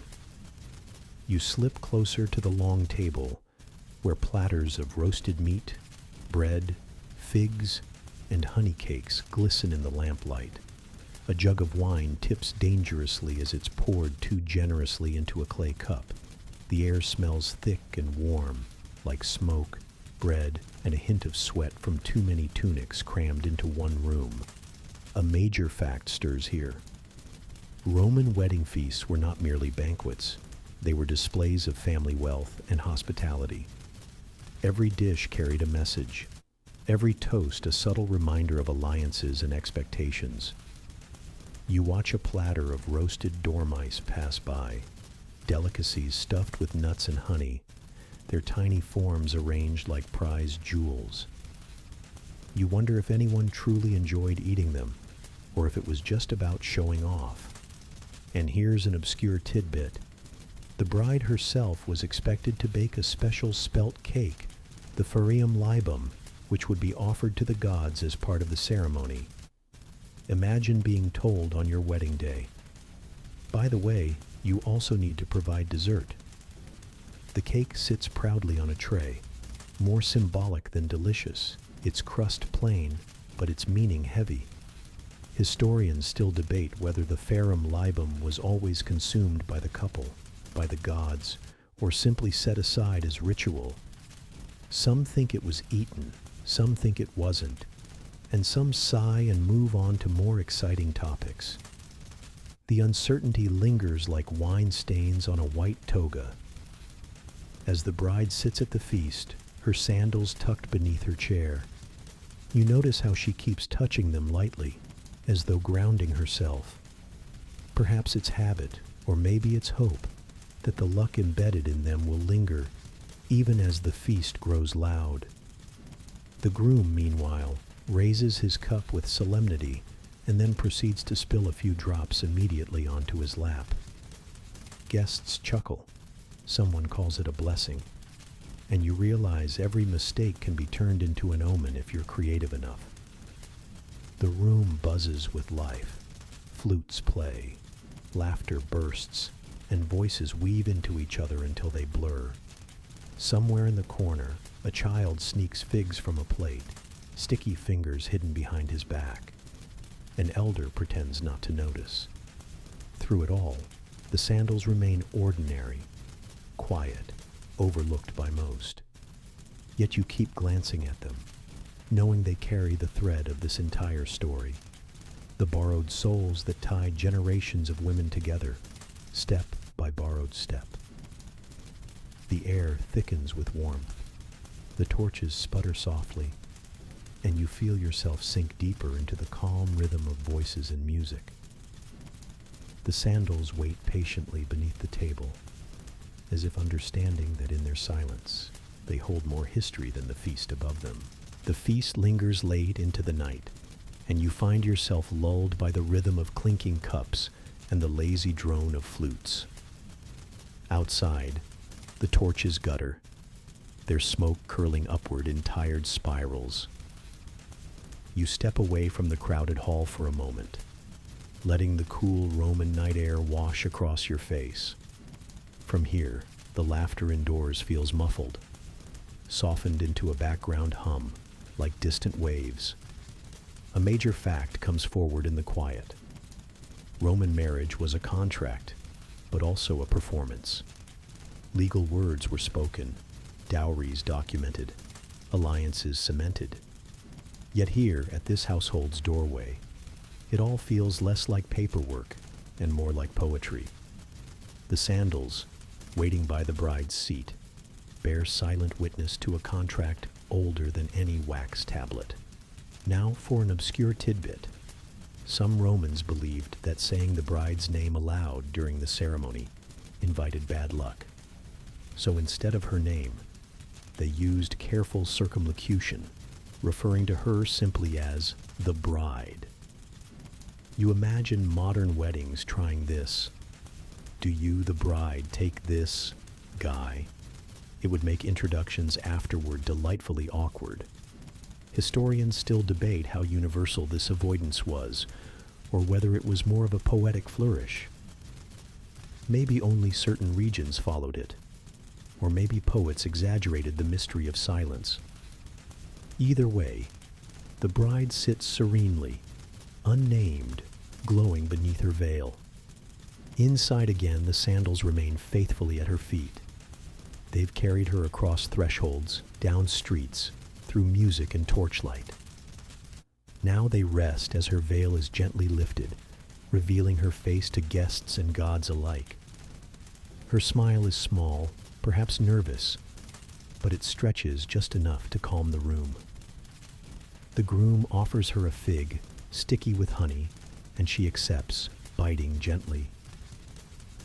You slip closer to the long table, where platters of roasted meat, bread, figs, and honey cakes glisten in the lamplight. A jug of wine tips dangerously as it's poured too generously into a clay cup. The air smells thick and warm, like smoke, bread, and a hint of sweat from too many tunics crammed into one room. A major fact stirs here. Roman wedding feasts were not merely banquets. They were displays of family wealth and hospitality. Every dish carried a message. Every toast a subtle reminder of alliances and expectations. You watch a platter of roasted dormice pass by, delicacies stuffed with nuts and honey, their tiny forms arranged like prized jewels. You wonder if anyone truly enjoyed eating them, or if it was just about showing off. And here's an obscure tidbit. The bride herself was expected to bake a special spelt cake, the farium libum, which would be offered to the gods as part of the ceremony. Imagine being told on your wedding day, "By the way, you also need to provide dessert." The cake sits proudly on a tray, more symbolic than delicious, its crust plain, but its meaning heavy. Historians still debate whether the farium libum was always consumed by the couple, by the gods, or simply set aside as ritual. Some think it was eaten, some think it wasn't, and some sigh and move on to more exciting topics. The uncertainty lingers like wine stains on a white toga. As the bride sits at the feast, her sandals tucked beneath her chair, you notice how she keeps touching them lightly, as though grounding herself. Perhaps it's habit, or maybe it's hope, that the luck embedded in them will linger, even as the feast grows loud. The groom, meanwhile, raises his cup with solemnity and then proceeds to spill a few drops immediately onto his lap. Guests chuckle. Someone calls it a blessing. And you realize every mistake can be turned into an omen if you're creative enough. The room buzzes with life. Flutes play, laughter bursts, and voices weave into each other until they blur. Somewhere in the corner, a child sneaks figs from a plate, sticky fingers hidden behind his back. An elder pretends not to notice. Through it all, the sandals remain ordinary, quiet, overlooked by most. Yet you keep glancing at them, knowing they carry the thread of this entire story. The borrowed souls that tie generations of women together, step by borrowed step. The air thickens with warmth. The torches sputter softly, and you feel yourself sink deeper into the calm rhythm of voices and music. The sandals wait patiently beneath the table, as if understanding that in their silence, they hold more history than the feast above them. The feast lingers late into the night, and you find yourself lulled by the rhythm of clinking cups and the lazy drone of flutes. Outside, the torches gutter, their smoke curling upward in tired spirals. You step away from the crowded hall for a moment, letting the cool Roman night air wash across your face. From here, the laughter indoors feels muffled, softened into a background hum, like distant waves. A major fact comes forward in the quiet. Roman marriage was a contract, but also a performance. Legal words were spoken, dowries documented, alliances cemented. Yet here, at this household's doorway, it all feels less like paperwork and more like poetry. The sandals, waiting by the bride's seat, bear silent witness to a contract older than any wax tablet. Now for an obscure tidbit. Some Romans believed that saying the bride's name aloud during the ceremony invited bad luck. So instead of her name, they used careful circumlocution, referring to her simply as the bride. You imagine modern weddings trying this. Do you, the bride, take this guy? It would make introductions afterward delightfully awkward. Historians still debate how universal this avoidance was, or whether it was more of a poetic flourish. Maybe only certain regions followed it, or maybe poets exaggerated the mystery of silence. Either way, the bride sits serenely, unnamed, glowing beneath her veil. Inside again, the sandals remain faithfully at her feet. They've carried her across thresholds, down streets, through music and torchlight. Now they rest as her veil is gently lifted, revealing her face to guests and gods alike. Her smile is small, perhaps nervous, but it stretches just enough to calm the room. The groom offers her a fig, sticky with honey, and she accepts, biting gently.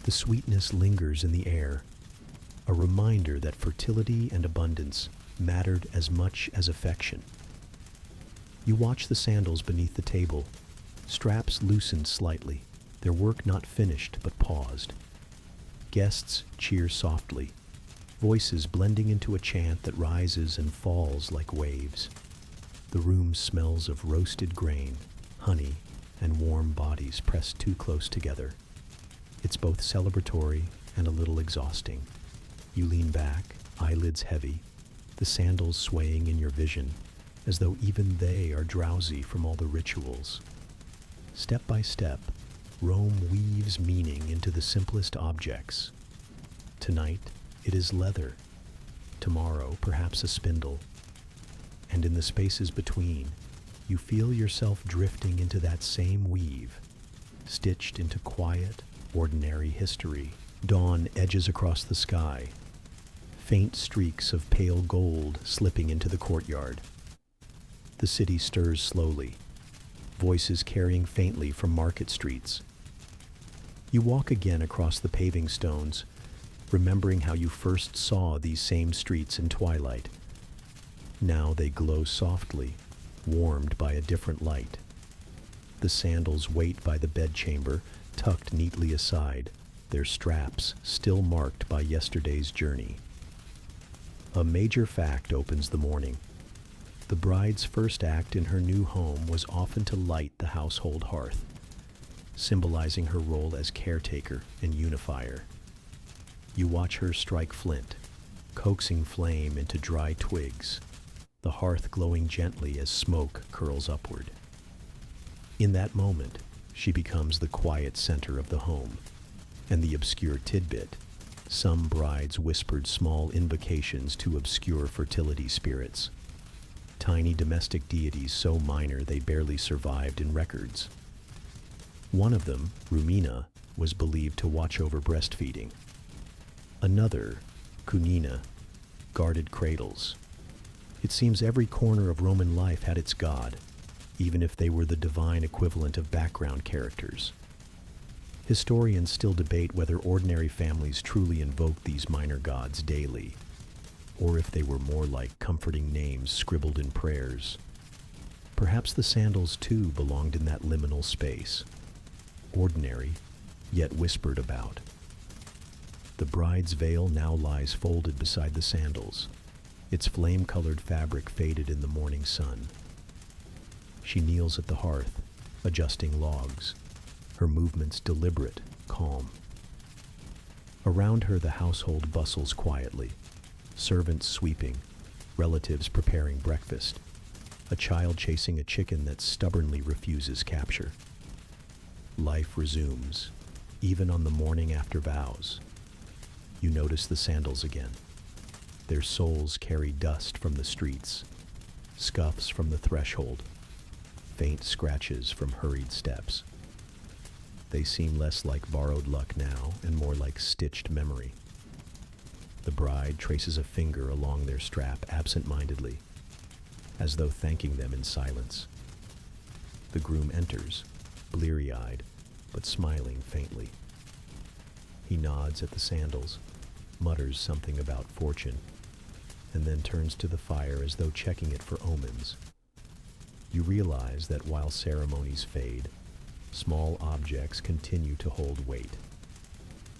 The sweetness lingers in the air, a reminder that fertility and abundance mattered as much as affection. You watch the sandals beneath the table, straps loosened slightly, their work not finished but paused. Guests cheer softly, voices blending into a chant that rises and falls like waves. The room smells of roasted grain, honey, and warm bodies pressed too close together. It's both celebratory and a little exhausting. You lean back, eyelids heavy, the sandals swaying in your vision, as though even they are drowsy from all the rituals. Step by step, Rome weaves meaning into the simplest objects. Tonight, it is leather. Tomorrow, perhaps a spindle. And in the spaces between, you feel yourself drifting into that same weave, stitched into quiet, ordinary history. Dawn edges across the sky, faint streaks of pale gold slipping into the courtyard. The city stirs slowly, voices carrying faintly from market streets. You walk again across the paving stones, remembering how you first saw these same streets in twilight. Now they glow softly, warmed by a different light. The sandals wait by the bedchamber, tucked neatly aside, their straps still marked by yesterday's journey. A major fact opens the morning. The bride's first act in her new home was often to light the household hearth, symbolizing her role as caretaker and unifier. You watch her strike flint, coaxing flame into dry twigs, the hearth glowing gently as smoke curls upward. In that moment, she becomes the quiet center of the home, and the obscure tidbit. Some brides whispered small invocations to obscure fertility spirits, tiny domestic deities so minor they barely survived in records. One of them, Rumina, was believed to watch over breastfeeding. Another, Kunina, guarded cradles. It seems every corner of Roman life had its god, even if they were the divine equivalent of background characters. Historians still debate whether ordinary families truly invoked these minor gods daily, or if they were more like comforting names scribbled in prayers. Perhaps the sandals too belonged in that liminal space, ordinary, yet whispered about. The bride's veil now lies folded beside the sandals, its flame-colored fabric faded in the morning sun. She kneels at the hearth, adjusting logs, her movements deliberate, calm. Around her the household bustles quietly, servants sweeping, relatives preparing breakfast, a child chasing a chicken that stubbornly refuses capture. Life resumes, even on the morning after vows. You notice the sandals again. Their soles carry dust from the streets, scuffs from the threshold, faint scratches from hurried steps. They seem less like borrowed luck now and more like stitched memory. The bride traces a finger along their strap absent-mindedly, as though thanking them in silence. The groom enters, bleary-eyed, but smiling faintly. He nods at the sandals, mutters something about fortune, and then turns to the fire as though checking it for omens. You realize that while ceremonies fade, small objects continue to hold weight.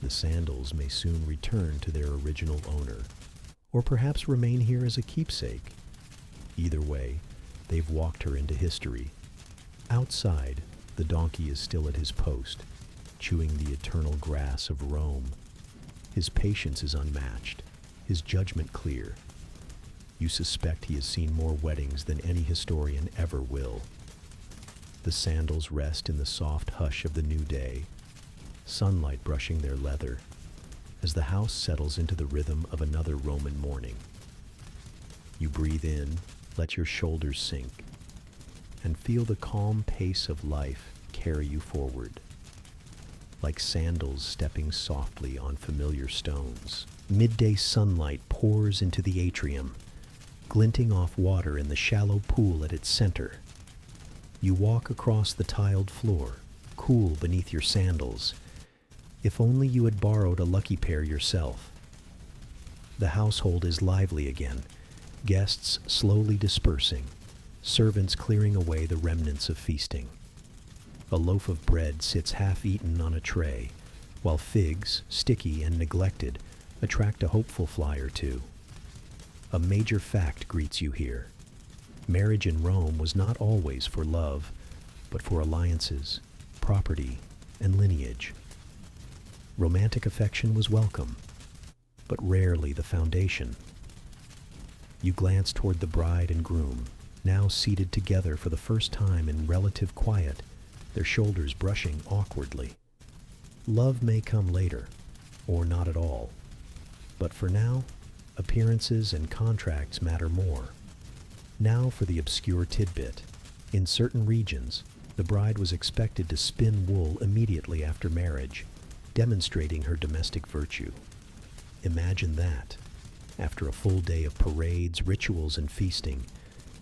The sandals may soon return to their original owner, or perhaps remain here as a keepsake. Either way, they've walked her into history. Outside, the donkey is still at his post, chewing the eternal grass of Rome. His patience is unmatched, his judgment clear. You suspect he has seen more weddings than any historian ever will. The sandals rest in the soft hush of the new day, sunlight brushing their leather, as the house settles into the rhythm of another Roman morning. You breathe in, let your shoulders sink, and feel the calm pace of life carry you forward, like sandals stepping softly on familiar stones. Midday sunlight pours into the atrium, glinting off water in the shallow pool at its center. You walk across the tiled floor, cool beneath your sandals. If only you had borrowed a lucky pair yourself. The household is lively again, guests slowly dispersing, servants clearing away the remnants of feasting. A loaf of bread sits half-eaten on a tray, while figs, sticky and neglected, attract a hopeful fly or two. A major fact greets you here. Marriage in Rome was not always for love, but for alliances, property, and lineage. Romantic affection was welcome, but rarely the foundation. You glance toward the bride and groom, now seated together for the first time in relative quiet, their shoulders brushing awkwardly. Love may come later, or not at all. But for now, appearances and contracts matter more. Now for the obscure tidbit. In certain regions, the bride was expected to spin wool immediately after marriage, demonstrating her domestic virtue. Imagine that, after a full day of parades, rituals, and feasting,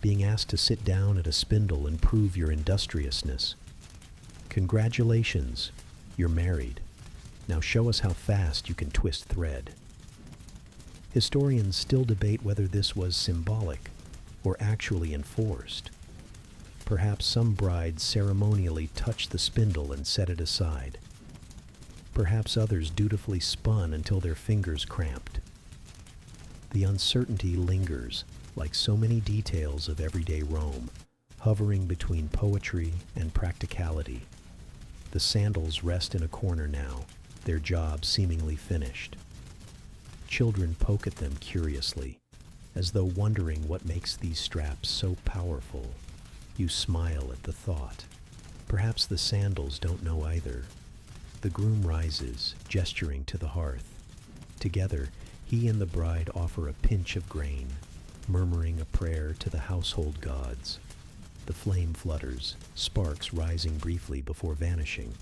being asked to sit down at a spindle and prove your industriousness. Congratulations, you're married. Now show us how fast you can twist thread. Historians still debate whether this was symbolic or actually enforced. Perhaps some brides ceremonially touched the spindle and set it aside. Perhaps others dutifully spun until their fingers cramped. The uncertainty lingers, like so many details of everyday Rome, hovering between poetry and practicality. The sandals rest in a corner now, their job seemingly finished. Children poke at them curiously, as though wondering what makes these straps so powerful. You smile at the thought. Perhaps the sandals don't know either. The groom rises, gesturing to the hearth. Together, he and the bride offer a pinch of grain, murmuring a prayer to the household gods. The flame flutters, sparks rising briefly before vanishing.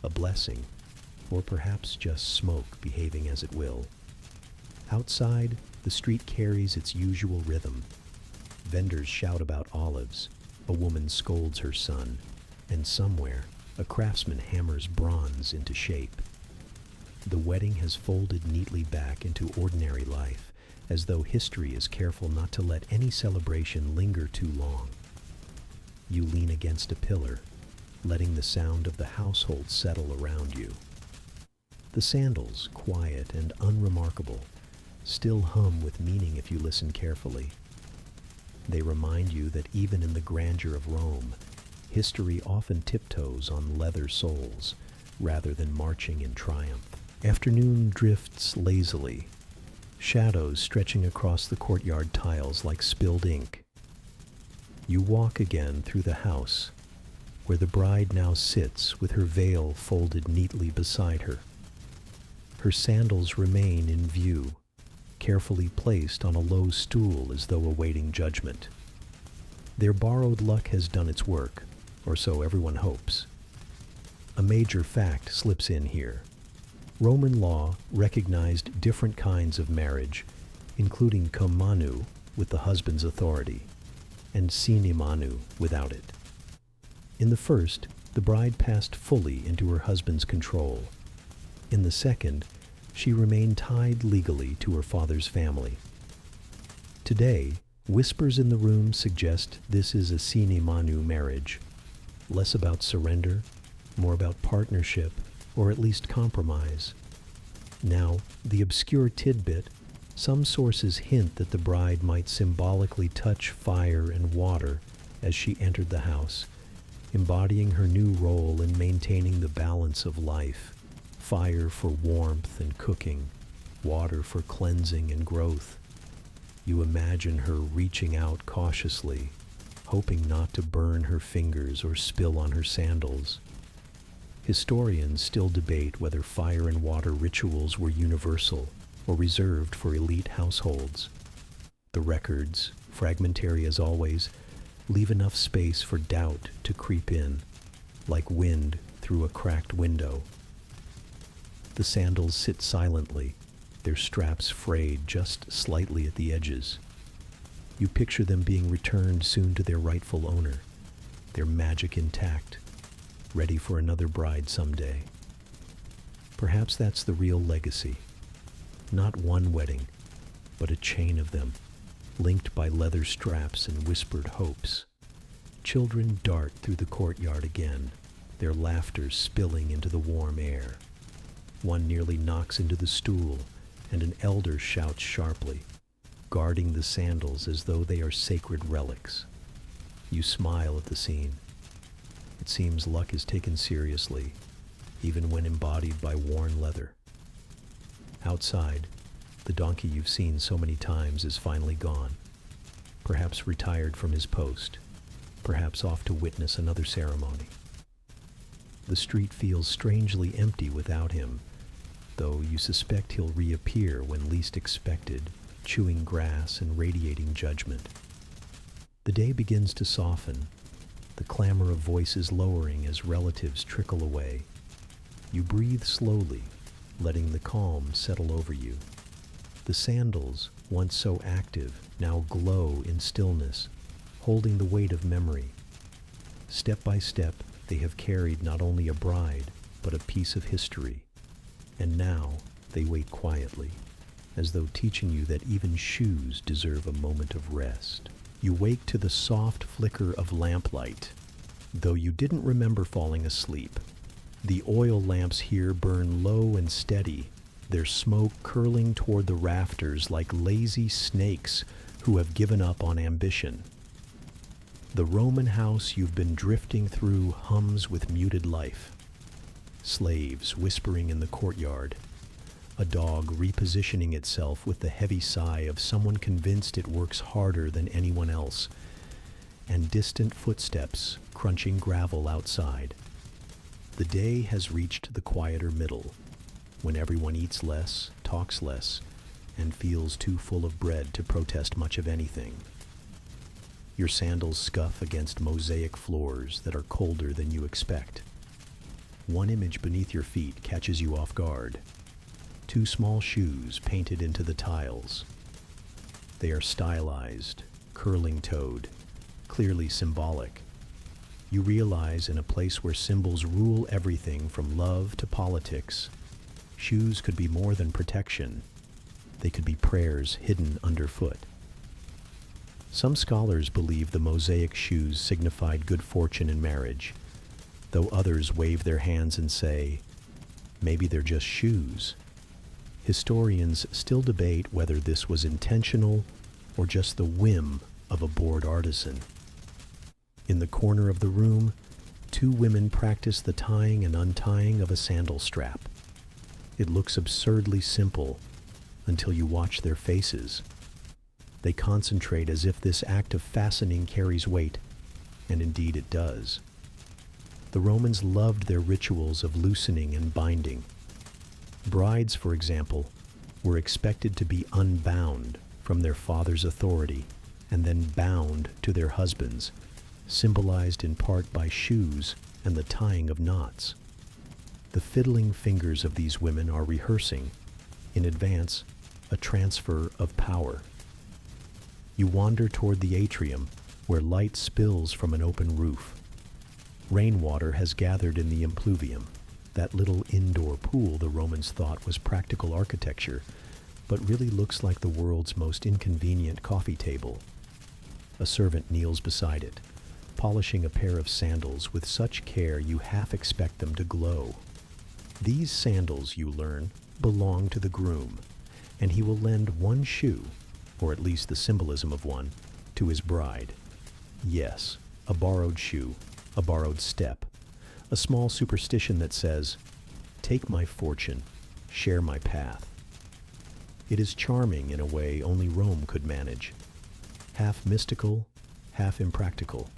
A blessing, or perhaps just smoke behaving as it will. Outside, the street carries its usual rhythm. Vendors shout about olives, a woman scolds her son, and somewhere, a craftsman hammers bronze into shape. The wedding has folded neatly back into ordinary life, as though history is careful not to let any celebration linger too long. You lean against a pillar, letting the sound of the household settle around you. The sandals, quiet and unremarkable, still hum with meaning if you listen carefully. They remind you that even in the grandeur of Rome, history often tiptoes on leather soles rather than marching in triumph. Afternoon drifts lazily, shadows stretching across the courtyard tiles like spilled ink. You walk again through the house, where the bride now sits with her veil folded neatly beside her. Her sandals remain in view, carefully placed on a low stool as though awaiting judgment. Their borrowed luck has done its work, or so everyone hopes. A major fact slips in here. Roman law recognized different kinds of marriage, including cum manu, with the husband's authority, and sine manu, without it. In the first, the bride passed fully into her husband's control. In the second, she remained tied legally to her father's family. Today, whispers in the room suggest this is a sine manu marriage, less about surrender, more about partnership, or at least compromise. Now, the obscure tidbit, some sources hint that the bride might symbolically touch fire and water as she entered the house, embodying her new role in maintaining the balance of life: fire for warmth and cooking, water for cleansing and growth. You imagine her reaching out cautiously, hoping not to burn her fingers or spill on her sandals. Historians still debate whether fire and water rituals were universal or reserved for elite households. The records, fragmentary as always, leave enough space for doubt to creep in, like wind through a cracked window. The sandals sit silently, their straps frayed just slightly at the edges. You picture them being returned soon to their rightful owner, their magic intact, ready for another bride someday. Perhaps that's the real legacy. Not one wedding, but a chain of them, linked by leather straps and whispered hopes. Children dart through the courtyard again, their laughter spilling into the warm air. One nearly knocks into the stool, and an elder shouts sharply, guarding the sandals as though they are sacred relics. You smile at the scene. It seems luck is taken seriously, even when embodied by worn leather. Outside, the donkey you've seen so many times is finally gone, perhaps retired from his post, perhaps off to witness another ceremony. The street feels strangely empty without him, though you suspect he'll reappear when least expected, chewing grass and radiating judgment. The day begins to soften, the clamor of voices lowering as relatives trickle away. You breathe slowly, letting the calm settle over you. The sandals, once so active, now glow in stillness, holding the weight of memory. Step by step, they have carried not only a bride, but a piece of history. And now they wait quietly, as though teaching you that even shoes deserve a moment of rest. You wake to the soft flicker of lamplight, though you didn't remember falling asleep. The oil lamps here burn low and steady, their smoke curling toward the rafters like lazy snakes who have given up on ambition. The Roman house you've been drifting through hums with muted life. Slaves whispering in the courtyard, a dog repositioning itself with the heavy sigh of someone convinced it works harder than anyone else, and distant footsteps crunching gravel outside. The day has reached the quieter middle, when everyone eats less, talks less, and feels too full of bread to protest much of anything. Your sandals scuff against mosaic floors that are colder than you expect. One image beneath your feet catches you off guard. Two small shoes painted into the tiles. They are stylized, curling-toed, clearly symbolic. You realize in a place where symbols rule everything from love to politics, shoes could be more than protection. They could be prayers hidden underfoot. Some scholars believe the mosaic shoes signified good fortune in marriage, though others wave their hands and say, maybe they're just shoes. Historians still debate whether this was intentional or just the whim of a bored artisan. In the corner of the room, two women practice the tying and untying of a sandal strap. It looks absurdly simple until you watch their faces. They concentrate as if this act of fastening carries weight, and indeed it does. The Romans loved their rituals of loosening and binding. Brides, for example, were expected to be unbound from their father's authority and then bound to their husbands, symbolized in part by shoes and the tying of knots. The fiddling fingers of these women are rehearsing, in advance, a transfer of power. You wander toward the atrium, where light spills from an open roof. Rainwater has gathered in the impluvium, that little indoor pool the Romans thought was practical architecture, but really looks like the world's most inconvenient coffee table. A servant kneels beside it, polishing a pair of sandals with such care you half expect them to glow. These sandals, you learn, belong to the groom, and he will lend one shoe, or at least the symbolism of one, to his bride. Yes, A borrowed shoe, a borrowed step, a small superstition that says, "Take my fortune, share my path." It is charming in a way only Rome could manage. Half mystical, half impractical.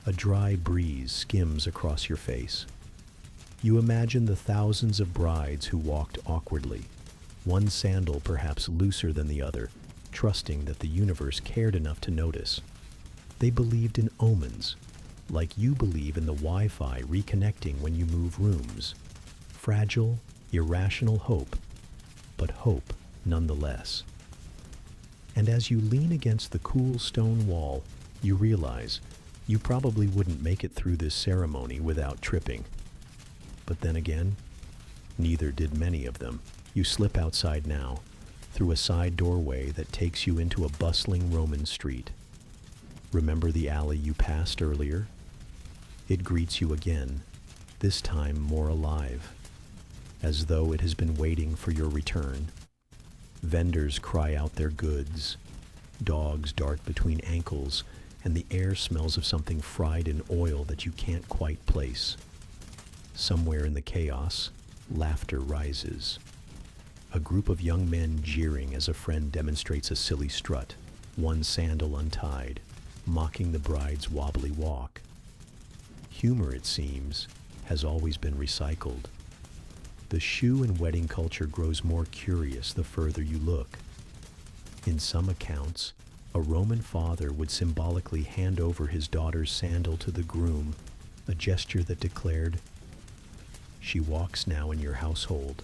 A dry breeze skims across your face. You imagine the thousands of brides who walked awkwardly, one sandal perhaps looser than the other, trusting that the universe cared enough to notice. They believed in omens, like you believe in the Wi-Fi reconnecting when you move rooms. Fragile, irrational hope, but hope nonetheless. And as you lean against the cool stone wall, you realize you probably wouldn't make it through this ceremony without tripping. But then again, neither did many of them. You slip outside now, through a side doorway that takes you into a bustling Roman street. Remember the alley you passed earlier? It greets you again, this time more alive, as though it has been waiting for your return. Vendors cry out their goods. Dogs dart between ankles, and the air smells of something fried in oil that you can't quite place. Somewhere in the chaos, laughter rises. A group of young men jeering as a friend demonstrates a silly strut, one sandal untied, mocking the bride's wobbly walk. Humor, it seems, has always been recycled. The shoe and wedding culture grows more curious the further you look. In some accounts, a Roman father would symbolically hand over his daughter's sandal to the groom, a gesture that declared, "She walks now in your household."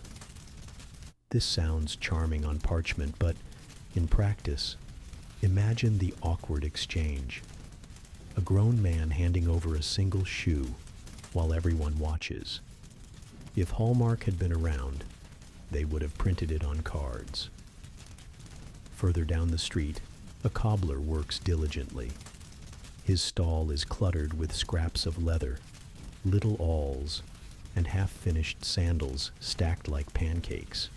This sounds charming on parchment, but in practice, imagine the awkward exchange. A grown man handing over a single shoe while everyone watches. If Hallmark had been around, they would have printed it on cards. Further down the street, a cobbler works diligently. His stall is cluttered with scraps of leather, little awls, and half-finished sandals stacked like pancakes.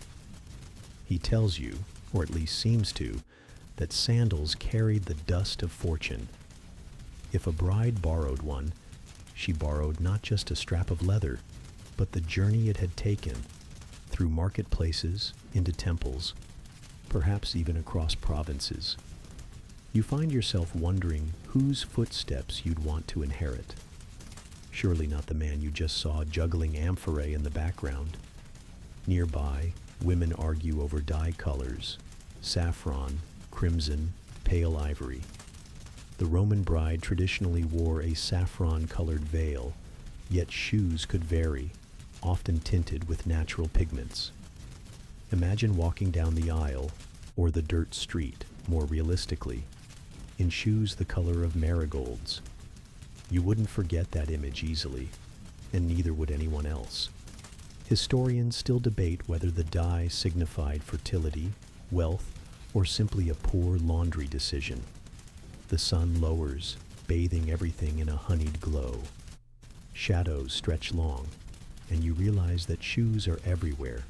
He tells you, or at least seems to, that sandals carried the dust of fortune. If a bride borrowed one, she borrowed not just a strap of leather, but the journey it had taken, through marketplaces, into temples, perhaps even across provinces. You find yourself wondering whose footsteps you'd want to inherit. Surely not the man you just saw juggling amphorae in the background. Nearby, women argue over dye colors: saffron, crimson, pale ivory. The Roman bride traditionally wore a saffron-colored veil, yet shoes could vary, often tinted with natural pigments. Imagine walking down the aisle, or the dirt street, more realistically, in shoes the color of marigolds. You wouldn't forget that image easily, and neither would anyone else. Historians still debate whether the dye signified fertility, wealth, or simply a poor laundry decision. The sun lowers, bathing everything in a honeyed glow. Shadows stretch long, and you realize that shoes are everywhere,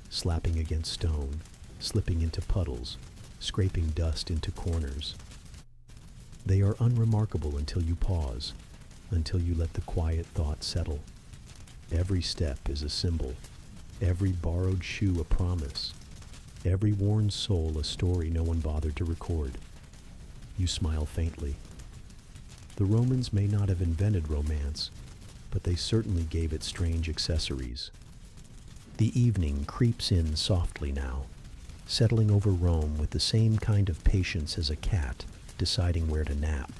slapping against stone, slipping into puddles, scraping dust into corners. They are unremarkable until you pause, until you let the quiet thought settle. Every step is a symbol, every borrowed shoe a promise, every worn sole a story no one bothered to record. You smile faintly. The Romans may not have invented romance, but they certainly gave it strange accessories. The evening creeps in softly now, settling over Rome with the same kind of patience as a cat deciding where to nap.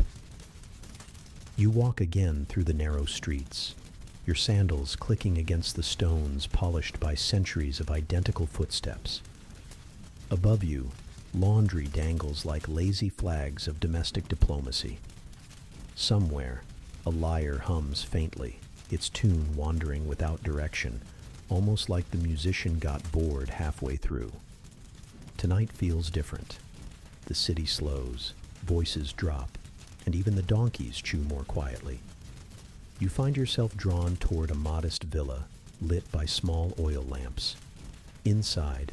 You walk again through the narrow streets, your sandals clicking against the stones polished by centuries of identical footsteps. Above you, laundry dangles like lazy flags of domestic diplomacy. Somewhere, a lyre hums faintly, its tune wandering without direction, almost like the musician got bored halfway through. Tonight feels different. The city slows, voices drop, and even the donkeys chew more quietly. You find yourself drawn toward a modest villa, lit by small oil lamps. Inside,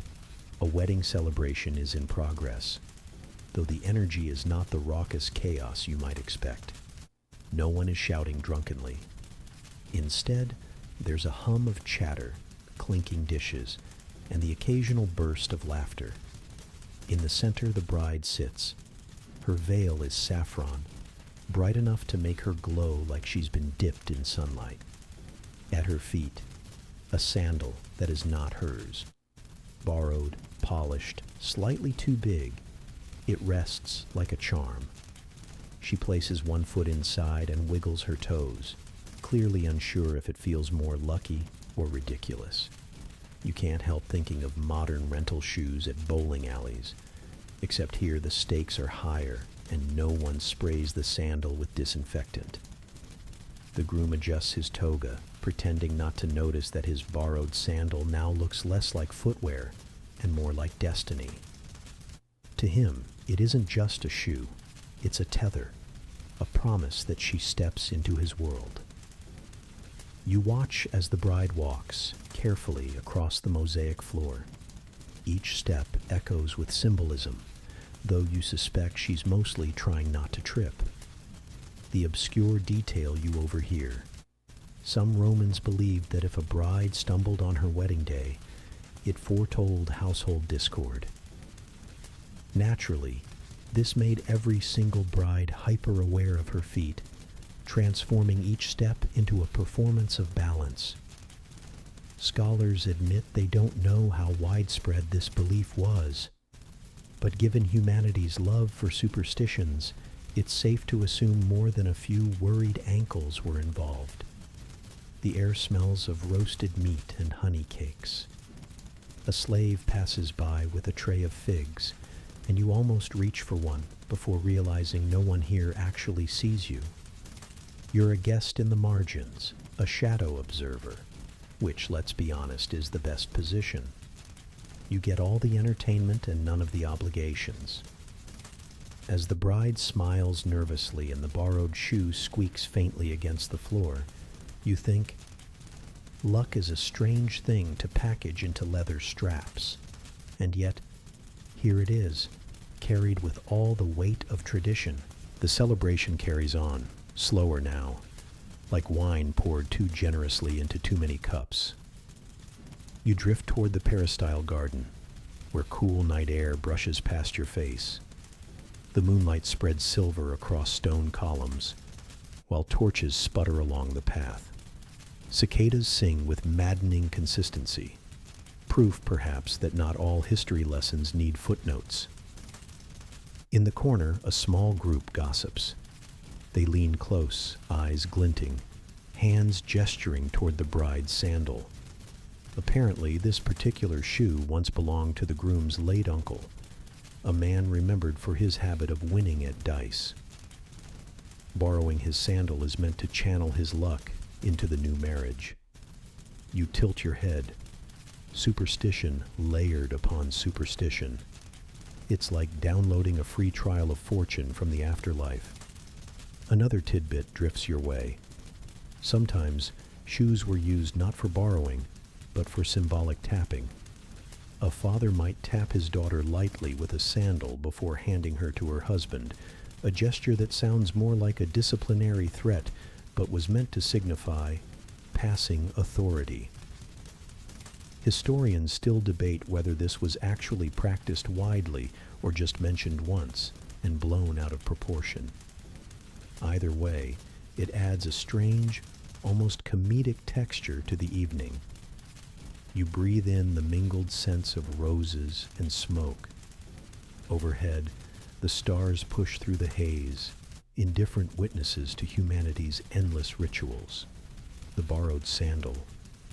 a wedding celebration is in progress, though the energy is not the raucous chaos you might expect. No one is shouting drunkenly. Instead, there's a hum of chatter, clinking dishes, and the occasional burst of laughter. In the center, the bride sits. Her veil is saffron, bright enough to make her glow like she's been dipped in sunlight. At her feet, a sandal that is not hers. Borrowed, polished, slightly too big, it rests like a charm. She places one foot inside and wiggles her toes, clearly unsure if it feels more lucky or ridiculous. You can't help thinking of modern rental shoes at bowling alleys, except here the stakes are higher and no one sprays the sandal with disinfectant. The groom adjusts his toga, pretending not to notice that his borrowed sandal now looks less like footwear and more like destiny. To him, it isn't just a shoe, it's a tether, a promise that she steps into his world. You watch as the bride walks carefully across the mosaic floor. Each step echoes with symbolism, though you suspect she's mostly trying not to trip. The obscure detail you overhear. Some Romans believed that if a bride stumbled on her wedding day, it foretold household discord. Naturally, this made every single bride hyper-aware of her feet, transforming each step into a performance of balance. Scholars admit they don't know how widespread this belief was, but given humanity's love for superstitions, it's safe to assume more than a few worried ankles were involved. The air smells of roasted meat and honey cakes. A slave passes by with a tray of figs, and you almost reach for one before realizing no one here actually sees you. You're a guest in the margins, a shadow observer, which, let's be honest, is the best position. You get all the entertainment and none of the obligations. As the bride smiles nervously and the borrowed shoe squeaks faintly against the floor, you think, luck is a strange thing to package into leather straps. And yet, here it is, carried with all the weight of tradition. The celebration carries on, slower now, like wine poured too generously into too many cups. You drift toward the peristyle garden, where cool night air brushes past your face. The moonlight spreads silver across stone columns, while torches sputter along the path. Cicadas sing with maddening consistency, proof perhaps that not all history lessons need footnotes. In the corner, a small group gossips. They lean close, eyes glinting, hands gesturing toward the bride's sandal. Apparently, this particular shoe once belonged to the groom's late uncle, a man remembered for his habit of winning at dice. Borrowing his sandal is meant to channel his luck into the new marriage. You tilt your head, superstition layered upon superstition. It's like downloading a free trial of fortune from the afterlife. Another tidbit drifts your way. Sometimes, shoes were used not for borrowing, but for symbolic tapping. A father might tap his daughter lightly with a sandal before handing her to her husband, a gesture that sounds more like a disciplinary threat, but was meant to signify passing authority. Historians still debate whether this was actually practiced widely or just mentioned once and blown out of proportion. Either way, it adds a strange, almost comedic texture to the evening. You breathe in the mingled scents of roses and smoke. Overhead, the stars push through the haze, indifferent witnesses to humanity's endless rituals. The borrowed sandal,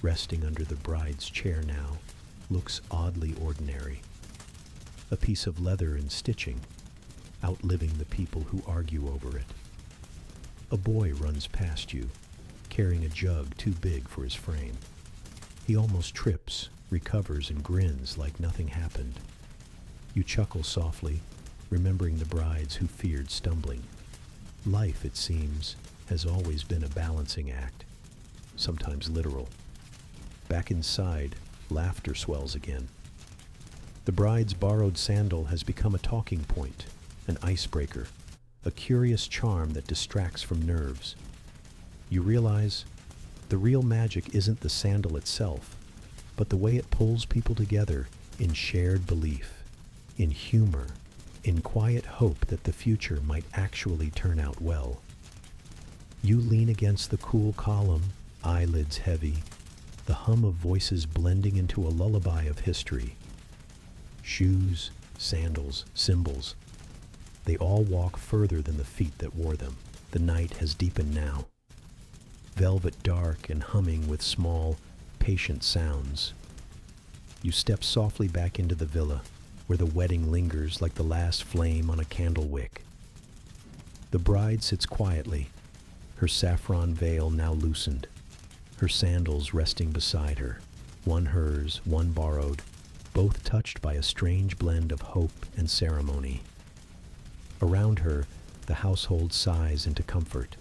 resting under the bride's chair now, looks oddly ordinary. A piece of leather and stitching, outliving the people who argue over it. A boy runs past you, carrying a jug too big for his frame. He almost trips, recovers, and grins like nothing happened. You chuckle softly, remembering the brides who feared stumbling. Life, it seems, has always been a balancing act, sometimes literal. Back inside, laughter swells again. The bride's borrowed sandal has become a talking point, an icebreaker, a curious charm that distracts from nerves. You realize the real magic isn't the sandal itself, but the way it pulls people together in shared belief, in humor, in quiet hope that the future might actually turn out well. You lean against the cool column, eyelids heavy, the hum of voices blending into a lullaby of history. Shoes, sandals, symbols, they all walk further than the feet that wore them. The night has deepened now. Velvet dark and humming with small, patient sounds. You step softly back into the villa, where the wedding lingers like the last flame on a candle wick. The bride sits quietly, her saffron veil now loosened, her sandals resting beside her, one hers, one borrowed, both touched by a strange blend of hope and ceremony. Around her, the household sighs into comfort.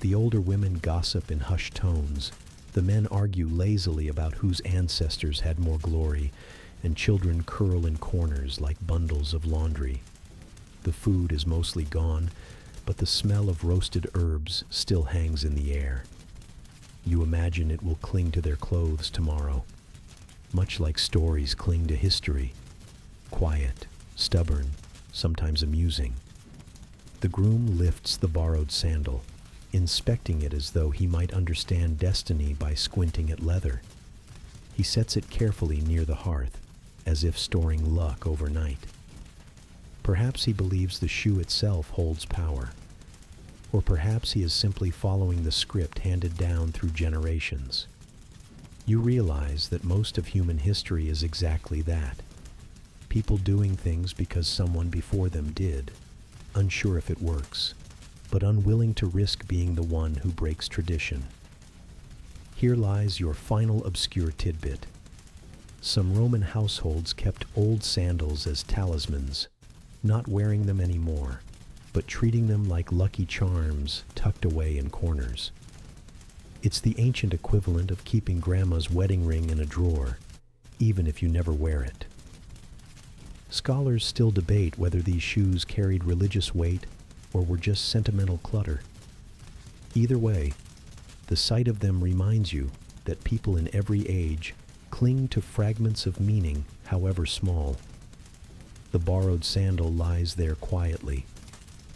The older women gossip in hushed tones, the men argue lazily about whose ancestors had more glory, and children curl in corners like bundles of laundry. The food is mostly gone, but the smell of roasted herbs still hangs in the air. You imagine it will cling to their clothes tomorrow, much like stories cling to history, quiet, stubborn, sometimes amusing. The groom lifts the borrowed sandal, inspecting it as though he might understand destiny by squinting at leather. He sets it carefully near the hearth, as if storing luck overnight. Perhaps he believes the shoe itself holds power, or perhaps he is simply following the script handed down through generations. You realize that most of human history is exactly that. People doing things because someone before them did, unsure if it works, but unwilling to risk being the one who breaks tradition. Here lies your final obscure tidbit. Some Roman households kept old sandals as talismans, not wearing them anymore, but treating them like lucky charms tucked away in corners. It's the ancient equivalent of keeping grandma's wedding ring in a drawer, even if you never wear it. Scholars still debate whether these shoes carried religious weight or were just sentimental clutter. Either way, the sight of them reminds you that people in every age cling to fragments of meaning, however small. The borrowed sandal lies there quietly,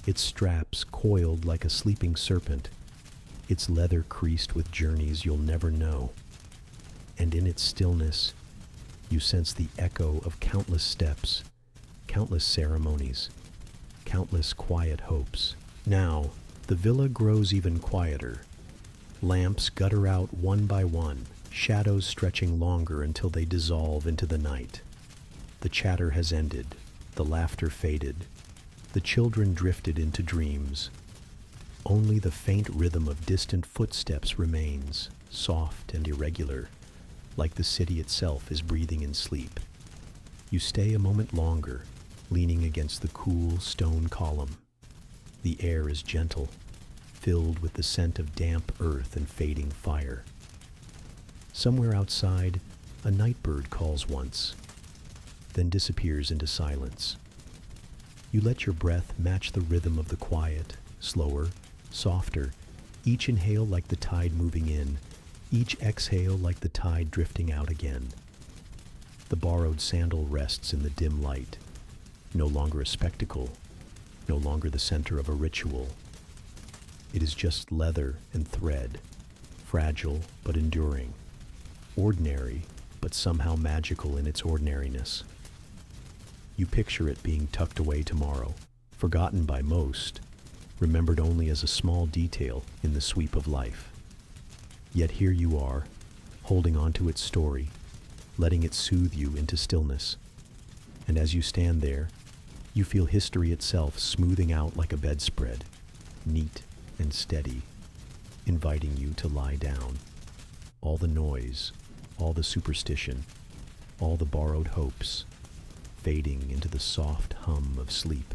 its straps coiled like a sleeping serpent, its leather creased with journeys you'll never know. And in its stillness, you sense the echo of countless steps, countless ceremonies, countless quiet hopes. Now, the villa grows even quieter. Lamps gutter out one by one, shadows stretching longer until they dissolve into the night. The chatter has ended, the laughter faded, the children drifted into dreams. Only the faint rhythm of distant footsteps remains, soft and irregular, like the city itself is breathing in sleep. You stay a moment longer, leaning against the cool stone column. The air is gentle, filled with the scent of damp earth and fading fire. Somewhere outside, a night bird calls once, then disappears into silence. You let your breath match the rhythm of the quiet, slower, softer, each inhale like the tide moving in, each exhale like the tide drifting out again. The borrowed sandal rests in the dim light, no longer a spectacle, no longer the center of a ritual. It is just leather and thread, fragile but enduring, ordinary but somehow magical in its ordinariness. You picture it being tucked away tomorrow, forgotten by most, remembered only as a small detail in the sweep of life. Yet here you are, holding on to its story, letting it soothe you into stillness. And as you stand there, you feel history itself smoothing out like a bedspread, neat and steady, inviting you to lie down. All the noise, all the superstition, all the borrowed hopes, fading into the soft hum of sleep.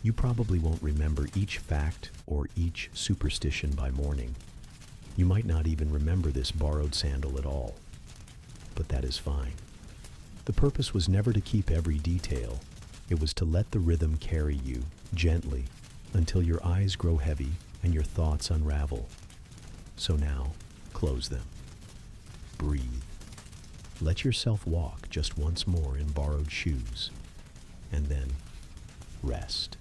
You probably won't remember each fact or each superstition by morning. You might not even remember this borrowed sandal at all. But that is fine. The purpose was never to keep every detail, It was to let the rhythm carry you, gently, until your eyes grow heavy and your thoughts unravel. So now, close them. Breathe. Let yourself walk just once more in borrowed shoes. And then, rest.